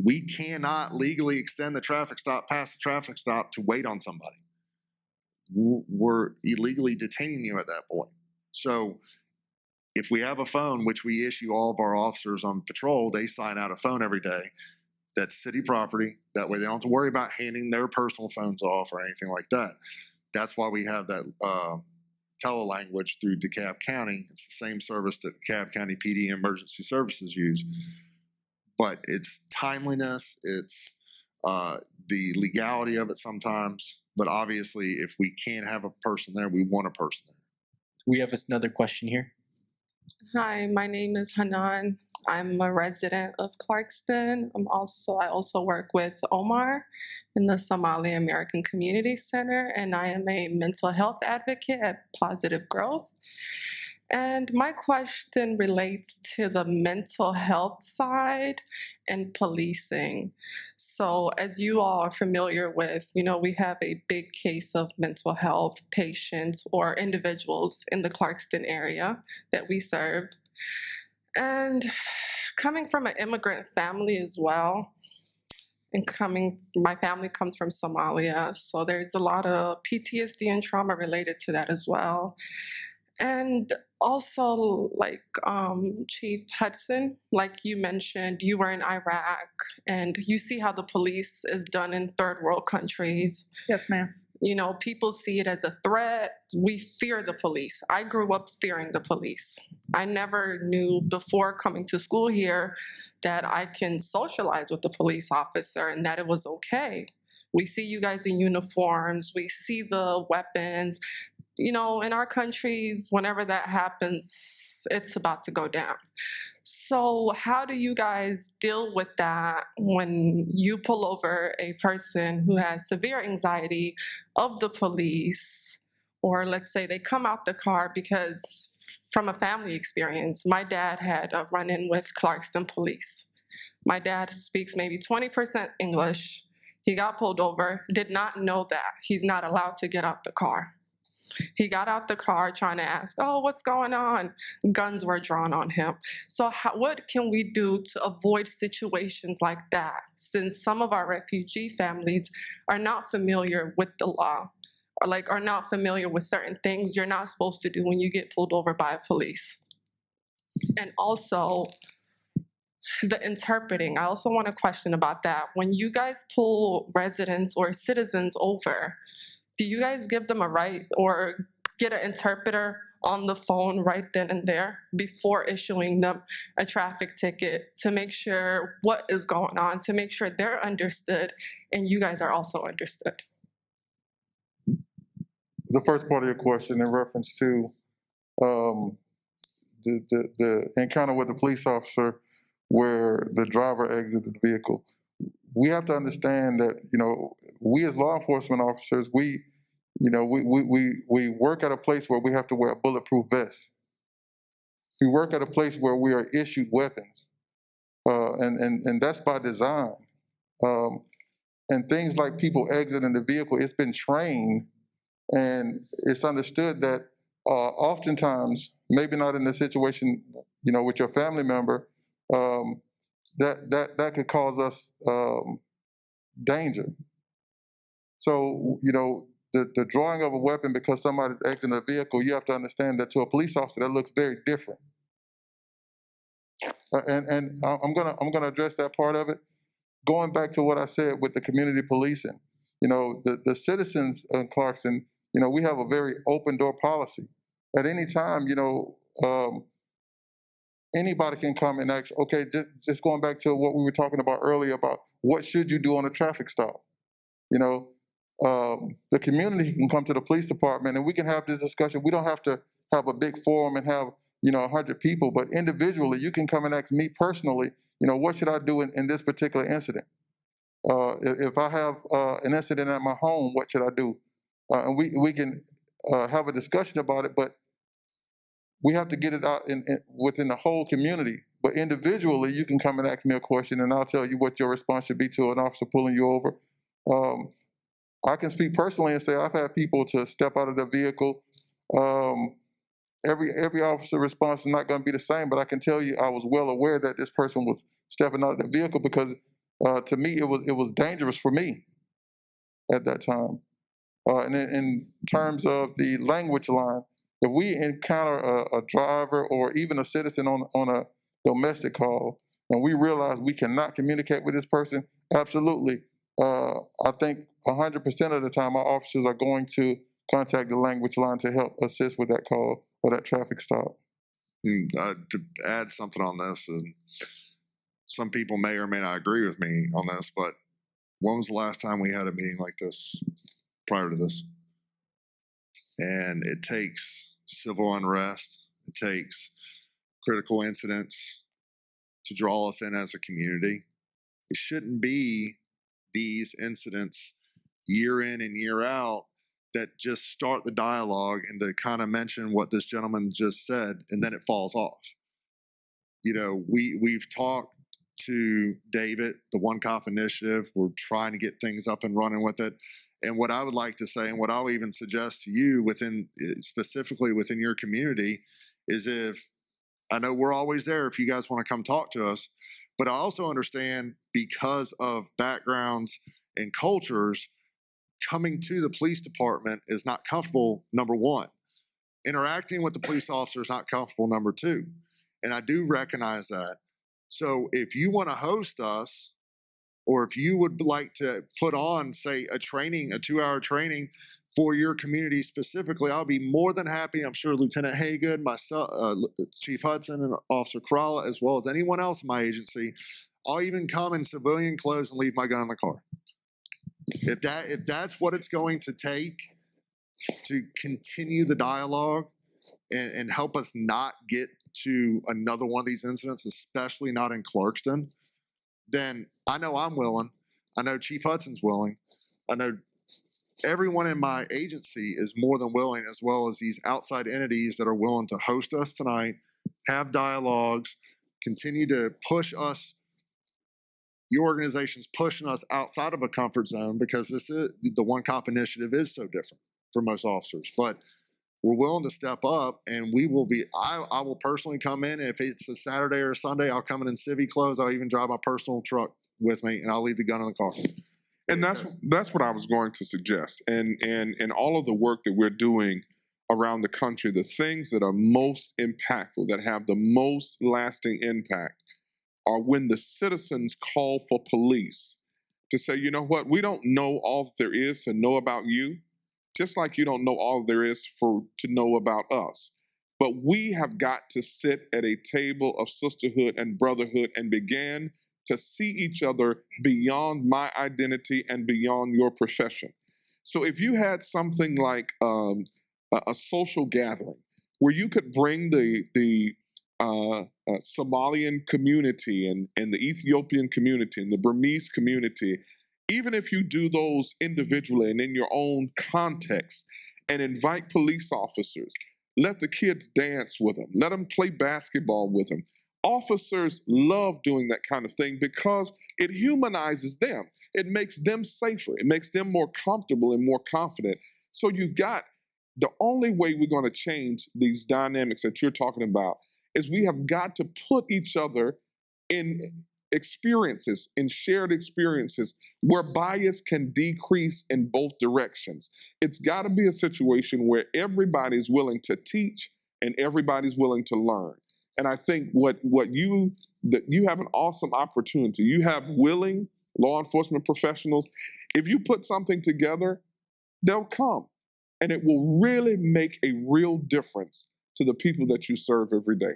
We cannot legally extend the traffic stop past the traffic stop to wait on somebody. We're illegally detaining you at that point. So if we have a phone, which we issue all of our officers on patrol, they sign out a phone every day. That's city property. That way they don't have to worry about handing their personal phones off or anything like that. That's why we have that telelanguage through DeKalb County. It's the same service that DeKalb County PD Emergency Services use. But it's timeliness, it's the legality of it sometimes. But obviously, if we can't have a person there, we want a person there. We have another question here. Hi, my name is Hanan. I'm a resident of Clarkston. I also work with Omar in the Somali American Community Center, and I am a mental health advocate at Positive Growth. And my question relates to the mental health side and policing. So as you all are familiar with, we have a big case of mental health patients or individuals in the Clarkston area that we serve. And coming from an immigrant family as well, my family comes from Somalia, so there's a lot of PTSD and trauma related to that as well. And also, like Chief Hudson, like you mentioned, you were in Iraq, and you see how the police is done in third world countries. Yes, ma'am. People see it as a threat. We fear the police. I grew up fearing the police. I never knew before coming to school here that I can socialize with the police officer and that it was okay. We see you guys in uniforms. We see the weapons. In our countries, whenever that happens, It's about to go down. So how do you guys deal with that when you pull over a person who has severe anxiety of the police, or let's say they come out the car because from a family experience, my dad had a run-in with Clarkston police. My dad speaks maybe 20% English. He got pulled over, did not know that he's not allowed to get out the car. He got out the car trying to ask, oh, what's going on? Guns were drawn on him. So what can we do to avoid situations like that, since some of our refugee families are not familiar with the law, or are not familiar with certain things you're not supposed to do when you get pulled over by police? And also, the interpreting. I also want to question about that. When you guys pull residents or citizens over, do you guys give them a right or get an interpreter on the phone right then and there before issuing them a traffic ticket to make sure what is going on, to make sure they're understood and you guys are also understood? The first part of your question in reference to the encounter with the police officer where the driver exited the vehicle. We have to understand that, we as law enforcement officers, we work at a place where we have to wear a bulletproof vest. We work at a place where we are issued weapons, and that's by design. And things like people exiting the vehicle, it's been trained, and it's understood that oftentimes, maybe not in the situation, with your family member, that could cause us danger. So, the drawing of a weapon because somebody's exiting a vehicle, you have to understand that to a police officer, that looks very different. And I'm gonna address that part of it. Going back to what I said with the community policing, the citizens in Clarkson, we have a very open door policy. At any time, anybody can come and ask, okay, just going back to what we were talking about earlier about what should you do on a traffic stop. The community can come to the police department and we can have this discussion. We don't have to have a big forum and have, 100 people, but individually, you can come and ask me personally, what should I do in this particular incident? If I have an incident at my home, what should I do? And we can have a discussion about it, but we have to get it out within the whole community. But individually, you can come and ask me a question, and I'll tell you what your response should be to an officer pulling you over. I can speak personally and say I've had people to step out of the vehicle. Every officer response is not going to be the same, but I can tell you I was well aware that this person was stepping out of the vehicle because to me it was dangerous for me at that time. And in terms of the language line, if we encounter a driver or even a citizen on a domestic call and we realize we cannot communicate with this person, absolutely. I think 100% of the time our officers are going to contact the language line to help assist with that call or that traffic stop. To add something on this, and some people may or may not agree with me on this, but when was the last time we had a meeting like this prior to this? And it takes civil unrest, it takes critical incidents to draw us in as a community. It shouldn't be these incidents year in and year out that just start the dialogue and to kind of mention what this gentleman just said, and then it falls off. We've talked to David, the OneCOP initiative. We're trying to get things up and running with it. And what I would like to say, and what I'll even suggest to you specifically within your community, is I know we're always there if you guys want to come talk to us, but I also understand because of backgrounds and cultures, coming to the police department is not comfortable, number one. Interacting with the police officer is not comfortable, number two. And I do recognize that. So if you want to host us, or if you would like to put on, say, a 2-hour training for your community specifically, I'll be more than happy. I'm sure Lieutenant Haygood, myself, Chief Hudson, and Officer Corolla, as well as anyone else in my agency, I'll even come in civilian clothes and leave my gun in the car. If that's what it's going to take to continue the dialogue and help us not get to another one of these incidents, especially not in Clarkston, then I know I'm willing. I know Chief Hudson's willing. I know everyone in my agency is more than willing, as well as these outside entities that are willing to host us tonight, have dialogues, continue to push us. Your organization's pushing us outside of a comfort zone because this is the OneCOP initiative is so different for most officers. But we're willing to step up, and we will be. I will personally come in, and if it's a Saturday or a Sunday, I'll come in civvy clothes. I'll even drive my personal truck with me, and I'll leave the gun in the car. And that's what I was going to suggest. And all of the work that we're doing around the country, the things that are most impactful, that have the most lasting impact, are when the citizens call for police to say, you know what, we don't know all that there is to know about you, just like you don't know all there is to know about us. But we have got to sit at a table of sisterhood and brotherhood and begin to see each other beyond my identity and beyond your profession. So if you had something like a social gathering where you could bring the Somalian community and the Ethiopian community and the Burmese community, even if you do those individually and in your own context, and invite police officers, let the kids dance with them, let them play basketball with them. Officers love doing that kind of thing because it humanizes them. It makes them safer. It makes them more comfortable and more confident. So you've got the only way we're going to change these dynamics that you're talking about is we have got to put each other in experiences, in shared experiences where bias can decrease in both directions. It's got to be a situation where everybody's willing to teach and everybody's willing to learn. And I think you have an awesome opportunity. You have willing law enforcement professionals. If you put something together, they'll come. And it will really make a real difference to the people that you serve every day.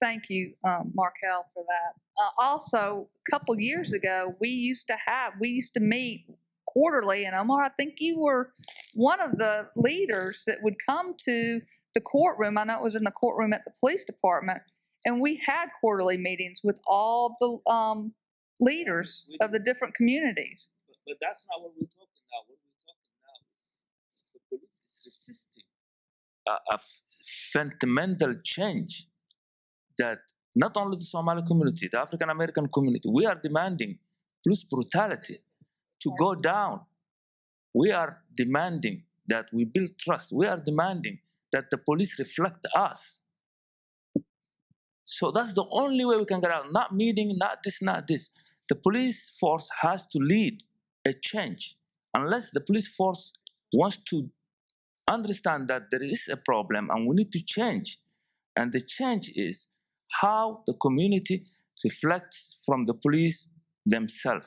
Thank you, Markel, for that. Also, a couple years ago, we used to meet quarterly, and Omar, I think you were one of the leaders that would come to the courtroom. I know it was in the courtroom at the police department, and we had quarterly meetings with all the leaders of the different communities. But that's not what we're talking now. What we're talking now is the police is resisting a fundamental change that not only the Somali community, the African American community, we are demanding police brutality to go down. We are demanding that we build trust. We are demanding that the police reflect us. So that's the only way we can get out. Not meeting, not this, not this. The police force has to lead a change. Unless the police force wants to understand that there is a problem and we need to change. And the change is how the community reflects from the police themselves.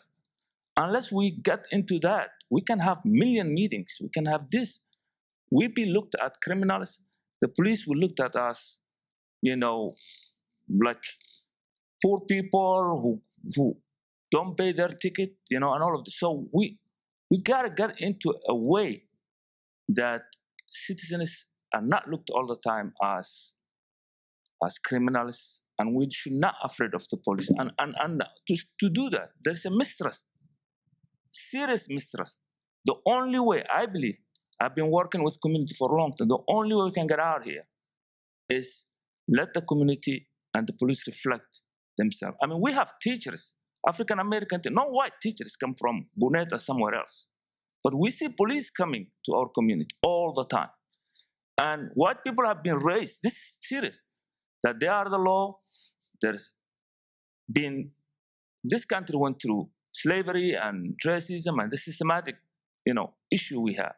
Unless we get into that, we can have million meetings. We can have this. We be looked at criminals. The police will look at us, like poor people who don't pay their ticket, and all of this. So we gotta get into a way that citizens are not looked all the time as criminals, and we should not afraid of the police. And to do that, there's a mistrust, serious mistrust. The only way, I believe, I've been working with community for a long time, the only way we can get out here is let the community and the police reflect themselves. I mean, we have teachers, African American, no white teachers come from Buneta somewhere else. But we see police coming to our community all the time. And white people have been raised, this is serious, that they are the law. There's been, this country went through slavery and racism and the systematic, issue we have.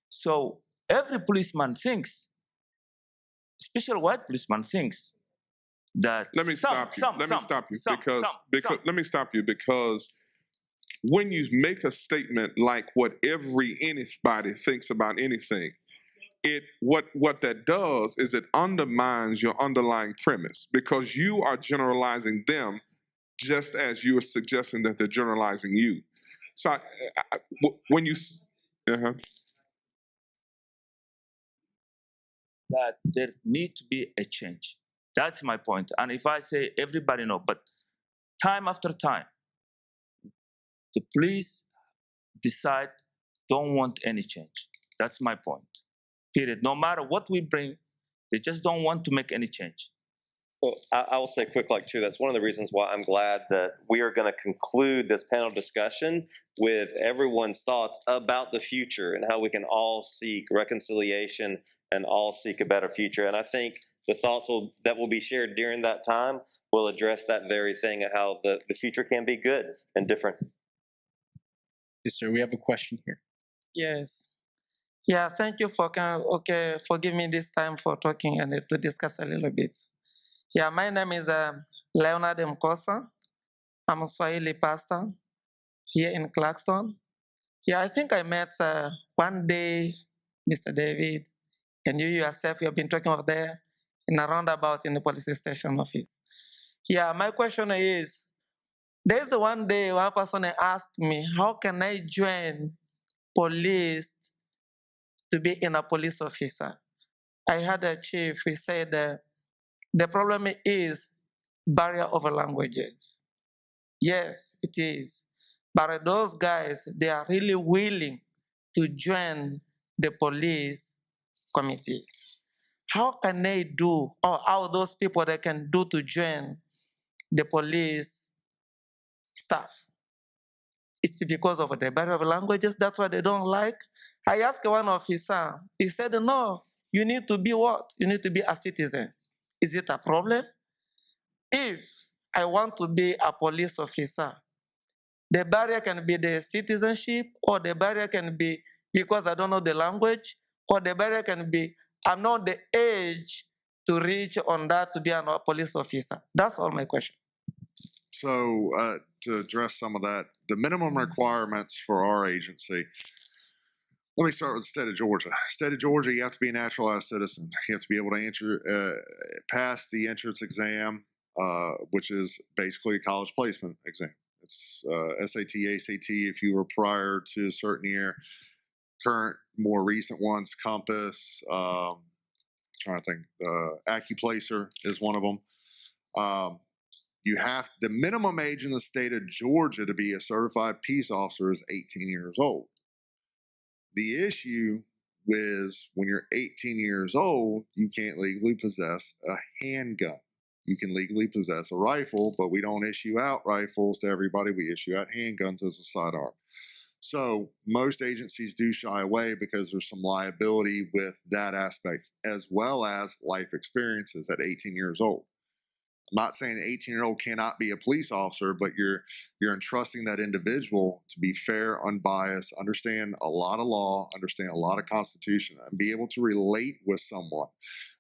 So every policeman thinks, especially white policeman thinks that. Let me stop you because when you make a statement like what anybody thinks about anything, what that does is it undermines your underlying premise because you are generalizing them just as you are suggesting that they're generalizing you. So when you that there need to be a change. That's my point. And if I say everybody know, but time after time, the police decide don't want any change. That's my point. Period. No matter what we bring, they just don't want to make any change. Well, I will say quick, like, too, that's one of the reasons why I'm glad that we are going to conclude this panel discussion with everyone's thoughts about the future and how we can all seek reconciliation and all seek a better future. And I think the thoughts that will be shared during that time will address that very thing of how the future can be good and different. Yes, sir. We have a question here. Yes. Yeah, thank you for for giving me this time for talking and to discuss a little bit. Yeah, my name is Leonardo Demkosa. I'm a Swahili pastor here in Clarkston. Yeah, I think I met one day Mr. David, and you yourself, you have been talking over there in a roundabout in the police station office. Yeah, my question is, there's one day one person asked me, how can I join police to be in a police officer? I had a chief, he said, the problem is barrier of languages. Yes, it is. But those guys, they are really willing to join the police committees. How can they do, or how those people they can do to join the police staff? It's because of the barrier of languages, that's why they don't like. I asked one officer, he said, no, you need to be what? You need to be a citizen. Is it a problem? If I want to be a police officer, the barrier can be the citizenship, or the barrier can be because I don't know the language, or the barrier can be I'm not the age to reach on that to be a police officer. That's all my question. So to address some of that, the minimum requirements for our agency, let me start with the state of Georgia. State of Georgia, you have to be a naturalized citizen. You have to be able to pass the entrance exam, which is basically a college placement exam. It's SAT, ACT if you were prior to a certain year. Current, more recent ones, Compass, trying to think, AccuPlacer is one of them. You have the minimum age in the state of Georgia to be a certified peace officer is 18 years old. The issue is when you're 18 years old, you can't legally possess a handgun. You can legally possess a rifle, but we don't issue out rifles to everybody. We issue out handguns as a sidearm. So most agencies do shy away because there's some liability with that aspect, as well as life experiences at 18 years old. I'm not saying an 18-year-old cannot be a police officer, but you're entrusting that individual to be fair, unbiased, understand a lot of law, understand a lot of constitution, and be able to relate with someone.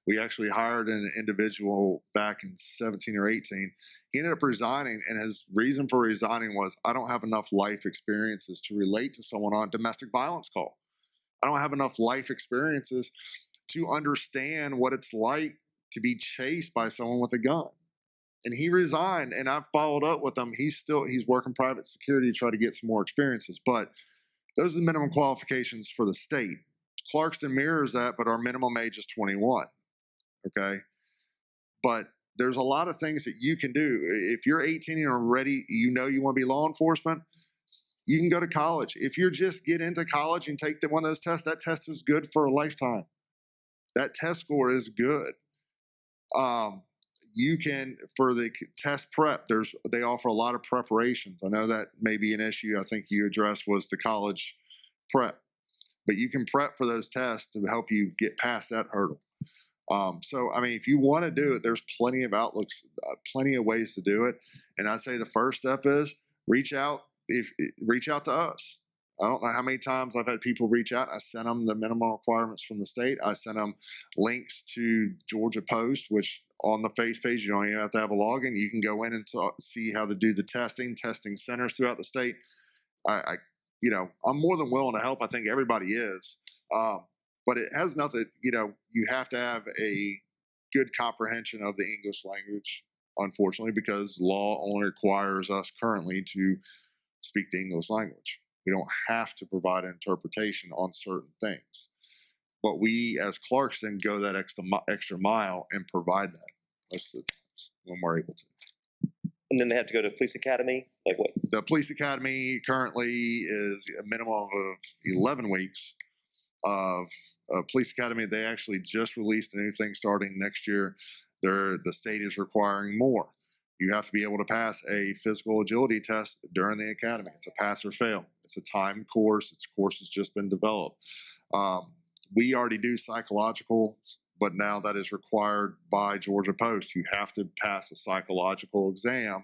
We actually hired an individual back in 17 or 18. He ended up resigning, and his reason for resigning was, I don't have enough life experiences to relate to someone on a domestic violence call. I don't have enough life experiences to understand what it's like to be chased by someone with a gun. And he resigned, and I followed up with him. He's working private security to try to get some more experiences. But those are the minimum qualifications for the state. Clarkston mirrors that, but our minimum age is 21. Okay, but there's a lot of things that you can do. If you're 18 and already, you know you want to be law enforcement, you can go to college. If you're just get into college and take one of those tests, that test is good for a lifetime. That test score is good. You can, for the test prep, they offer a lot of preparations. I know that may be an issue I think you addressed was the college prep, but you can prep for those tests to help you get past that hurdle. So, I mean, if you want to do it, there's plenty of outlooks, plenty of ways to do it. And I'd say the first step is reach out to us. I don't know how many times I've had people reach out. I sent them the minimum requirements from the state. I sent them links to Georgia Post, which on the face page, you don't even have to have a login. You can go in and see how to do the testing centers throughout the state. I'm more than willing to help. I think everybody is. But it has nothing, you have to have a good comprehension of the English language, unfortunately, because law only requires us currently to speak the English language. We don't have to provide an interpretation on certain things. but we as Clarkston go that extra mile and provide that most of the times when we're able to. And then they have to go to police academy? Like what? The police academy currently is a minimum of 11 weeks of police academy. They actually just released a new thing starting next year. The state is requiring more. You have to be able to pass a physical agility test during the academy. It's a pass or fail. It's a timed course. Its course has just been developed. We already do psychological, but now that is required by Georgia Post. You have to pass a psychological exam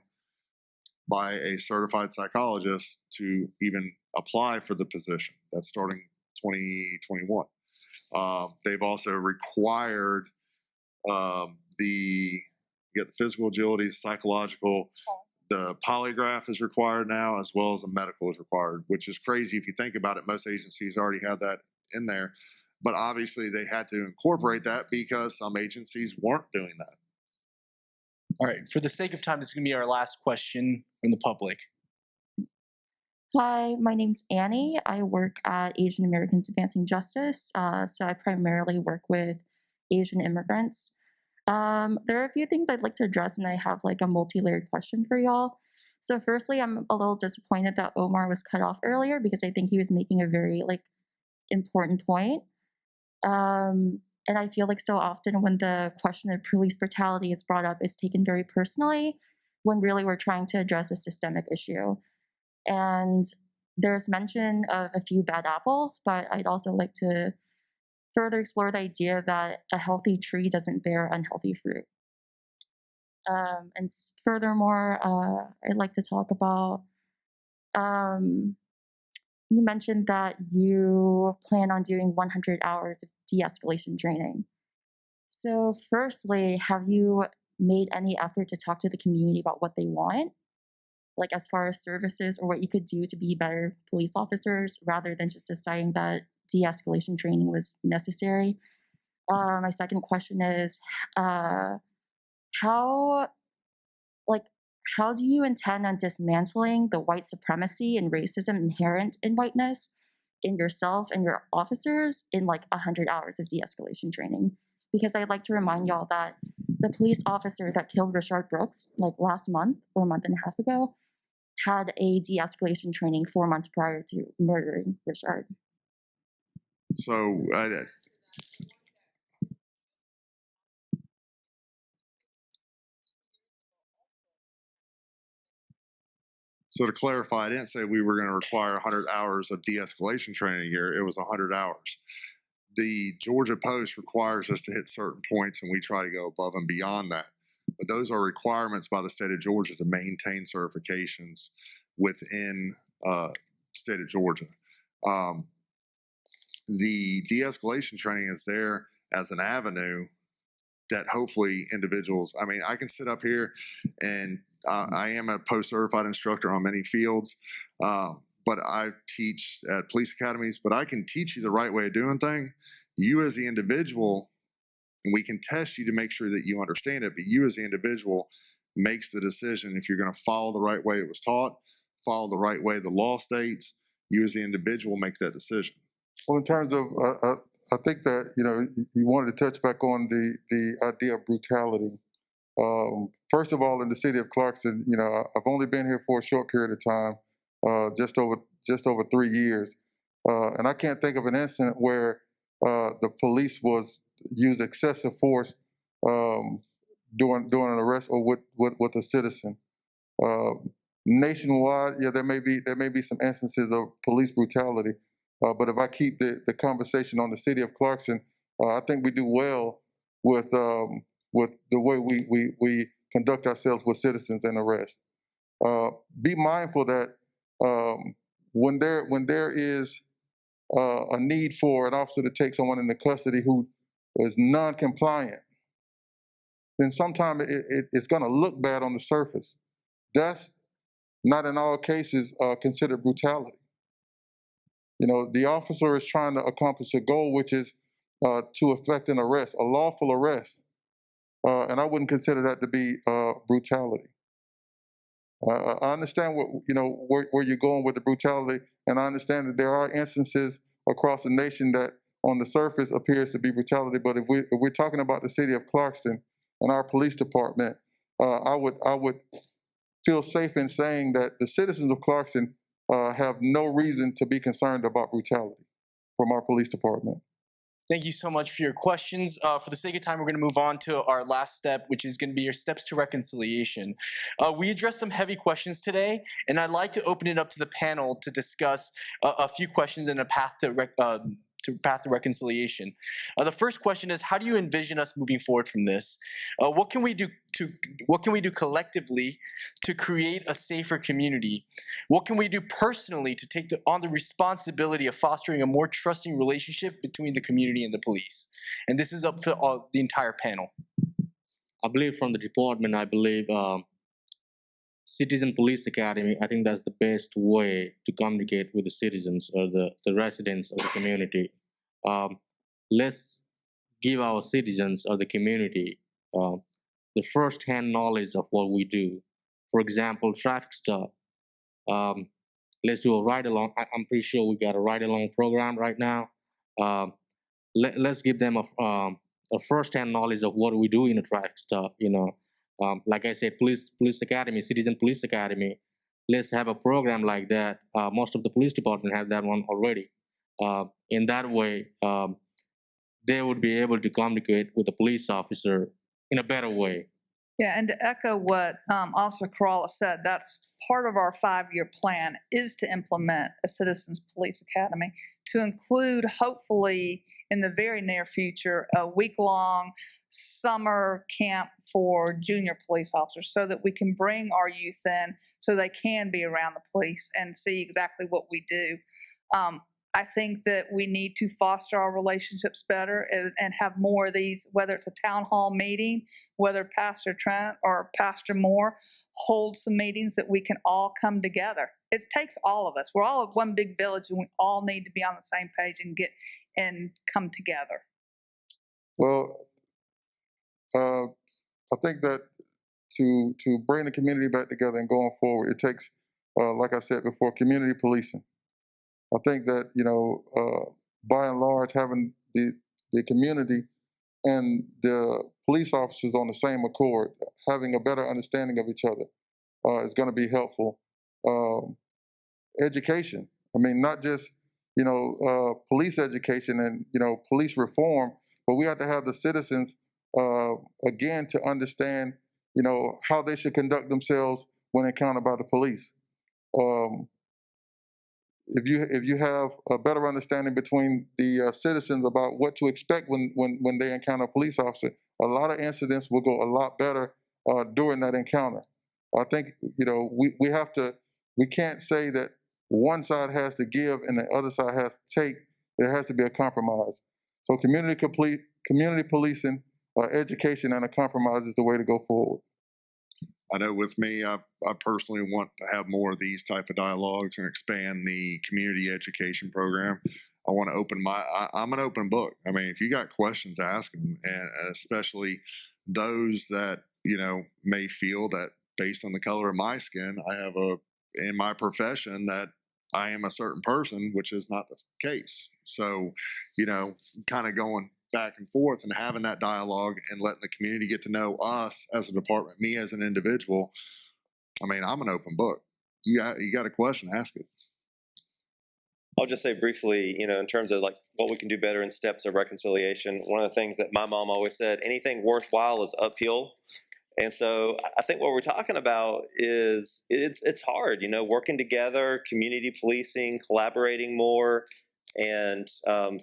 by a certified psychologist to even apply for the position. That's starting 2021. They've also required the physical agility, psychological. The polygraph is required now, as well as a medical is required, which is crazy if you think about it. Most agencies already have that in there, but obviously they had to incorporate that because some agencies weren't doing that. All right, for the sake of time, this is going to be our last question from the public. Hi, my name's Annie. I work at Asian Americans Advancing Justice. So I primarily work with Asian immigrants. There are a few things I'd like to address, and I have like a multi-layered question for y'all. So firstly, I'm a little disappointed that Omar was cut off earlier because I think he was making a very important point. And I feel like so often when the question of police brutality is brought up, it's taken very personally when really we're trying to address a systemic issue. And there's mention of a few bad apples, but I'd also like to further explore the idea that a healthy tree doesn't bear unhealthy fruit. And furthermore, I'd like to talk about, you mentioned that you plan on doing 100 hours of de-escalation training. So firstly, have you made any effort to talk to the community about what they want? Like as far as services or what you could do to be better police officers rather than just deciding that de-escalation training was necessary? My second question is, how do you intend on dismantling the white supremacy and racism inherent in whiteness in yourself and your officers in 100 hours of de-escalation training? Because I'd like to remind y'all that the police officer that killed Rashard Brooks last month or a month and a half ago had a de-escalation training 4 months prior to murdering Rashard. So to clarify, I didn't say we were going to require 100 hours of de-escalation training here. It was 100 hours. The Georgia Post requires us to hit certain points, and we try to go above and beyond that. But those are requirements by the state of Georgia to maintain certifications within the state of Georgia. The de-escalation training is there as an avenue that hopefully individuals, I can sit up here and I am a post-certified instructor on many fields, but I teach at police academies, but I can teach you the right way of doing things. You as the individual, and we can test you to make sure that you understand it, but you as the individual makes the decision if you're going to follow the right way it was taught, follow the right way the law states. You as the individual make that decision. Well, in terms of, I think that, you wanted to touch back on the idea of brutality. First of all, in the city of Clarkson, I've only been here for a short period of time, just over 3 years, and I can't think of an incident where the police used excessive force during an arrest or with a citizen. Nationwide, yeah, there may be some instances of police brutality, but if I keep the conversation on the city of Clarkson, I think we do well with the way we conduct ourselves with citizens and arrests. Be mindful that when there is a need for an officer to take someone into custody who is non-compliant, then sometimes it's going to look bad on the surface. That's not in all cases considered brutality. The officer is trying to accomplish a goal, which is to effect an arrest, a lawful arrest. And I wouldn't consider that to be brutality. I understand where you're going with the brutality, and I understand that there are instances across the nation that on the surface appears to be brutality. But if we're talking about the city of Clarkston and our police department, I would feel safe in saying that the citizens of Clarkston have no reason to be concerned about brutality from our police department. Thank you so much for your questions. For the sake of time, we're going to move on to our last step, which is going to be your steps to reconciliation. We addressed some heavy questions today, and I'd like to open it up to the panel to discuss a few questions and a path to reconciliation. The first question is, how do you envision us moving forward from this? What can we do collectively to create a safer community? What can we do personally to take on the responsibility of fostering a more trusting relationship between the community and the police? And this is up to the entire panel. I believe from the department, Citizen Police Academy, I think that's the best way to communicate with the citizens or the residents of the community. Let's give our citizens or the community the first-hand knowledge of what we do. For example, traffic stop. Let's do a ride-along. I'm pretty sure we got a ride-along program right now. Let's give them a first-hand knowledge of what we do in a traffic stop. Like I said, police academy, Citizen Police Academy. Let's have a program like that. Most of the police department have that one already. In that way, they would be able to communicate with the police officer in a better way. Yeah, and to echo what Officer Corolla said, that's part of our 5-year plan is to implement a Citizens Police Academy to include, hopefully, in the very near future, a week-long summer camp for junior police officers so that we can bring our youth in so they can be around the police and see exactly what we do. I think that we need to foster our relationships better and have more of these, whether it's a town hall meeting, whether Pastor Trent or Pastor Moore hold some meetings that we can all come together. It takes all of us. We're all one big village, and we all need to be on the same page and come together. Well, I think that to bring the community back together and going forward, it takes, like I said before, community policing. I think that, by and large, having the community and the police officers on the same accord, having a better understanding of each other is going to be helpful. Education. I mean, not just, police education and, police reform, but we have to have the citizens, again, to understand, how they should conduct themselves when encountered by the police. If you have a better understanding between the citizens about what to expect when they encounter a police officer, a lot of incidents will go a lot better during that encounter. I think we can't say that one side has to give and the other side has to take. There has to be a compromise. So community policing, education, and a compromise is the way to go forward. I know with me, I personally want to have more of these type of dialogues and expand the community education program. I want to I'm an open book. I mean, if you got questions, ask them, and especially those that, may feel that based on the color of my skin, I have in my profession that I am a certain person, which is not the case. So, kind of going back and forth and having that dialogue and letting the community get to know us as a department, me as an individual. I mean, I'm an open book. You got a question, ask it. I'll just say briefly, in terms of like what we can do better in steps of reconciliation, one of the things that my mom always said, anything worthwhile is uphill. And so I think what we're talking about is it's hard, working together, community policing, collaborating more, and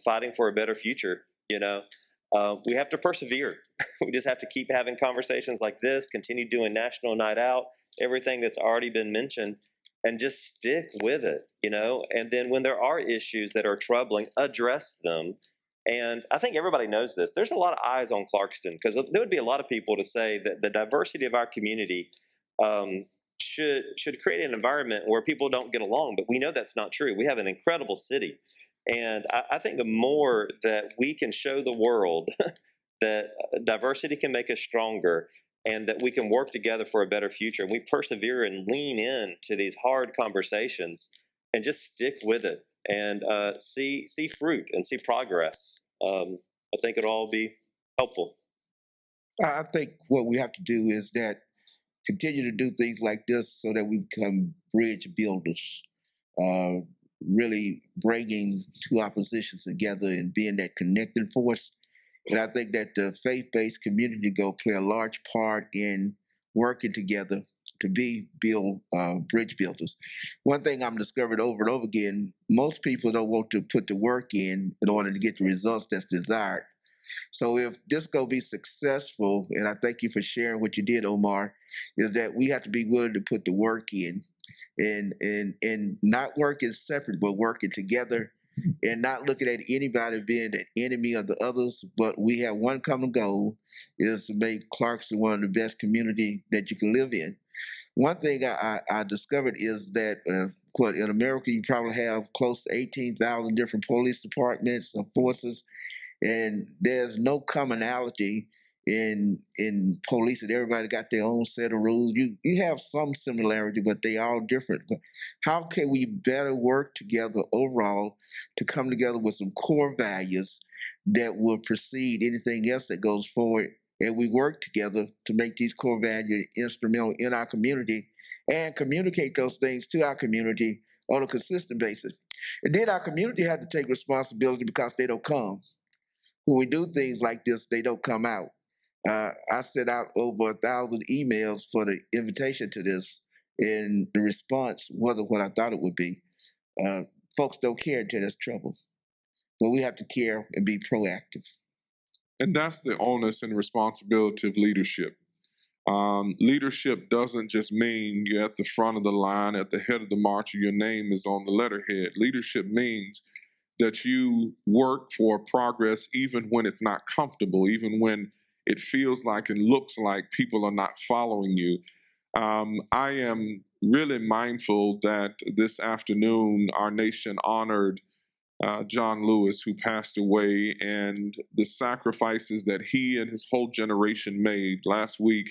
fighting for a better future. We have to persevere. We just have to keep having conversations like this, continue doing National Night Out, everything that's already been mentioned, and just stick with it, And then when there are issues that are troubling, address them. And I think everybody knows this. There's a lot of eyes on Clarkston because there would be a lot of people to say that the diversity of our community should create an environment where people don't get along. But we know that's not true. We have an incredible city. And I think the more that we can show the world that diversity can make us stronger and that we can work together for a better future, and we persevere and lean in to these hard conversations and just stick with it. and see fruit and see progress. I think it'll all be helpful. I think what we have to do is that continue to do things like this so that we become bridge builders, really bringing two oppositions together and being that connecting force. And I think that the faith-based community go play a large part in working together to build bridge builders. One thing I'm discovered over and over again, most people don't want to put the work in order to get the results that's desired. So if this going to be successful, and I thank you for sharing what you did, Omar, is that we have to be willing to put the work in and not working separate, but working together and not looking at anybody being the enemy of the others, but we have one common goal is to make Clarkston one of the best community that you can live in. One thing I discovered is that in America, you probably have close to 18,000 different police departments and forces, and there's no commonality in policing. Everybody got their own set of rules. You have some similarity, but they all different. How can we better work together overall to come together with some core values that will precede anything else that goes forward? And we work together to make these core values instrumental in our community and communicate those things to our community on a consistent basis. And then our community had to take responsibility because they don't come. When we do things like this, they don't come out. I sent out over 1,000 emails for the invitation to this, and the response wasn't what I thought it would be. Folks don't care until there's trouble. So we have to care and be proactive. And that's the onus and responsibility of leadership. Leadership doesn't just mean you're at the front of the line, at the head of the march, or your name is on the letterhead. Leadership means that you work for progress even when it's not comfortable, even when it feels like and looks like people are not following you. I am really mindful that this afternoon our nation honored John Lewis, who passed away, and the sacrifices that he and his whole generation made. Last week,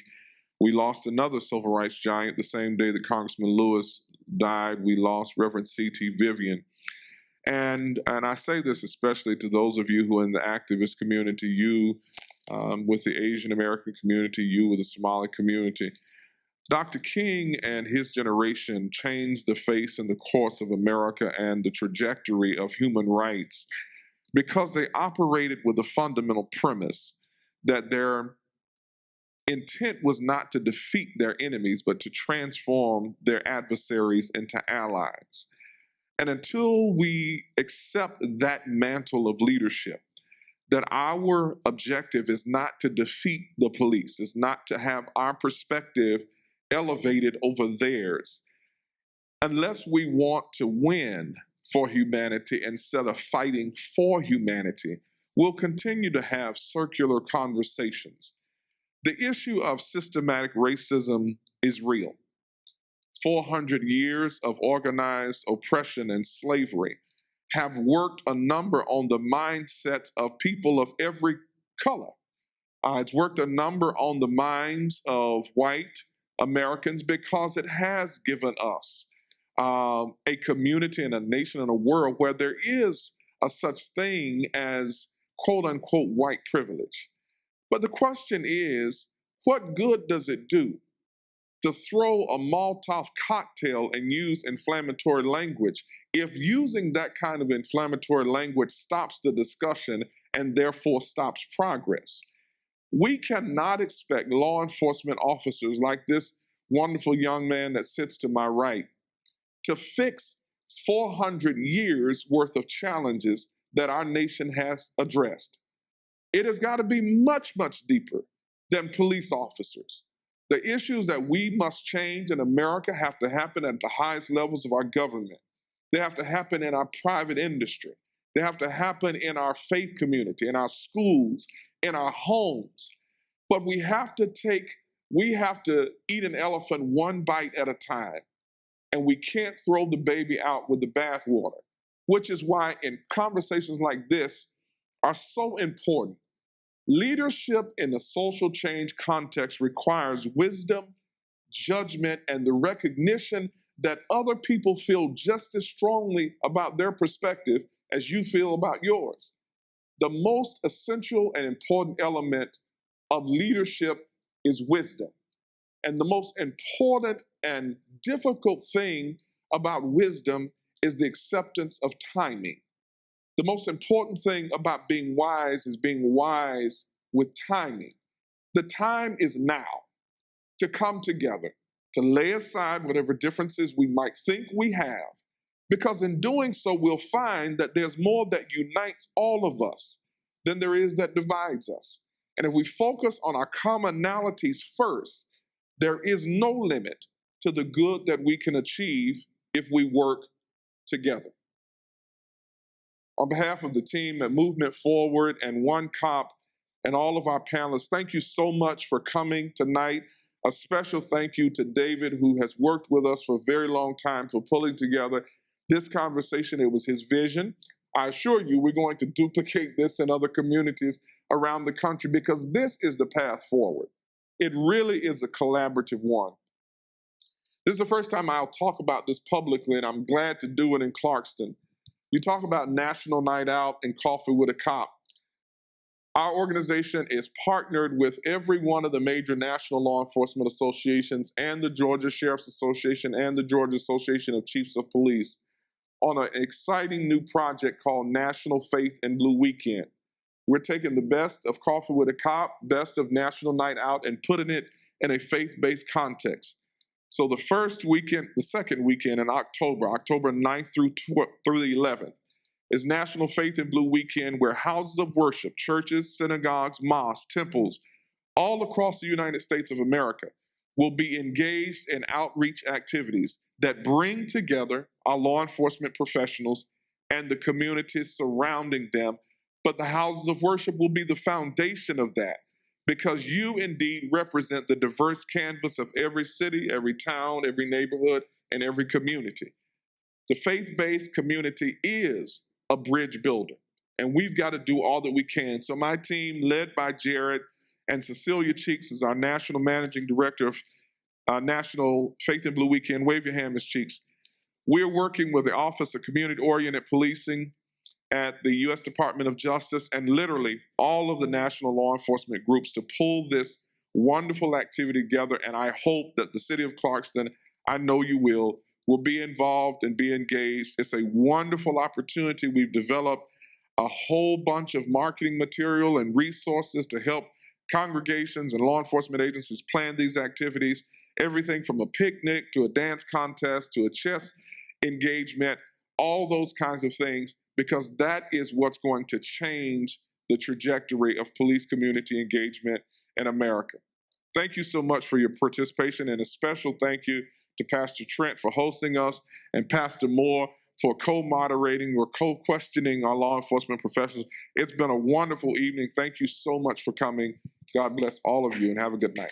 we lost another civil rights giant. The same day that Congressman Lewis died, we lost Reverend C.T. Vivian. And I say this especially to those of you who are in the activist community, you with the Asian American community, you with the Somali community. Dr. King and his generation changed the face and the course of America and the trajectory of human rights because they operated with a fundamental premise that their intent was not to defeat their enemies, but to transform their adversaries into allies. And until we accept that mantle of leadership, that our objective is not to defeat the police, is not to have our perspective elevated over theirs. Unless we want to win for humanity instead of fighting for humanity, we'll continue to have circular conversations. The issue of systematic racism is real. 400 years of organized oppression and slavery have worked a number on the mindsets of people of every color. It's worked a number on the minds of white Americans because it has given us a community and a nation and a world where there is a such thing as quote unquote white privilege. But the question is, what good does it do to throw a Molotov cocktail and use inflammatory language if using that kind of inflammatory language stops the discussion and therefore stops progress? We cannot expect law enforcement officers like this wonderful young man that sits to my right to fix 400 years worth of challenges that our nation has addressed. It has got to be much, much deeper than police officers. The issues that we must change in America have to happen at the highest levels of our government. They have to happen in our private industry. They have to happen in our faith community, in our schools, in our homes. But we have to eat an elephant one bite at a time. And we can't throw the baby out with the bathwater, which is why in conversations like this are so important. Leadership in the social change context requires wisdom, judgment, and the recognition that other people feel just as strongly about their perspective as you feel about yours. The most essential and important element of leadership is wisdom. And the most important and difficult thing about wisdom is the acceptance of timing. The most important thing about being wise is being wise with timing. The time is now to come together, to lay aside whatever differences we might think we have, because in doing so, we'll find that there's more that unites all of us than there is that divides us. And if we focus on our commonalities first, there is no limit to the good that we can achieve if we work together. On behalf of the team at Movement Forward and OneCOP and all of our panelists, thank you so much for coming tonight. A special thank you to David, who has worked with us for a very long time, for pulling together this conversation. It was his vision. I assure you, we're going to duplicate this in other communities around the country because this is the path forward. It really is a collaborative one. This is the first time I'll talk about this publicly, and I'm glad to do it in Clarkston. You talk about National Night Out and Coffee with a Cop. Our organization is partnered with every one of the major national law enforcement associations and the Georgia Sheriff's Association and the Georgia Association of Chiefs of Police on an exciting new project called National Faith and Blue Weekend. We're taking the best of Coffee with a Cop, best of National Night Out, and putting it in a faith-based context. So the second weekend in October 9th through the 11th, is National Faith and Blue Weekend, where houses of worship, churches, synagogues, mosques, temples, all across the United States of America will be engaged in outreach activities that bring together our law enforcement professionals and the communities surrounding them. But the houses of worship will be the foundation of that, because you indeed represent the diverse canvas of every city, every town, every neighborhood, and every community. The faith-based community is a bridge builder, and we've got to do all that we can. So my team, led by Jared, and Cecilia Cheeks is our National Managing Director of National Faith and Blue Weekend. Wave your hand, Ms. Cheeks. We're working with the Office of Community-Oriented Policing at the U.S. Department of Justice and literally all of the national law enforcement groups to pull this wonderful activity together. And I hope that the city of Clarkston, I know you will be involved and be engaged. It's a wonderful opportunity. We've developed a whole bunch of marketing material and resources to help congregations and law enforcement agencies plan these activities, everything from a picnic to a dance contest to a chess engagement, all those kinds of things, because that is what's going to change the trajectory of police community engagement in America. Thank you so much for your participation, and a special thank you to Pastor Trent for hosting us and Pastor Moore for co-moderating or co-questioning our law enforcement professionals. It's been a wonderful evening. Thank you so much for coming. God bless all of you, and have a good night.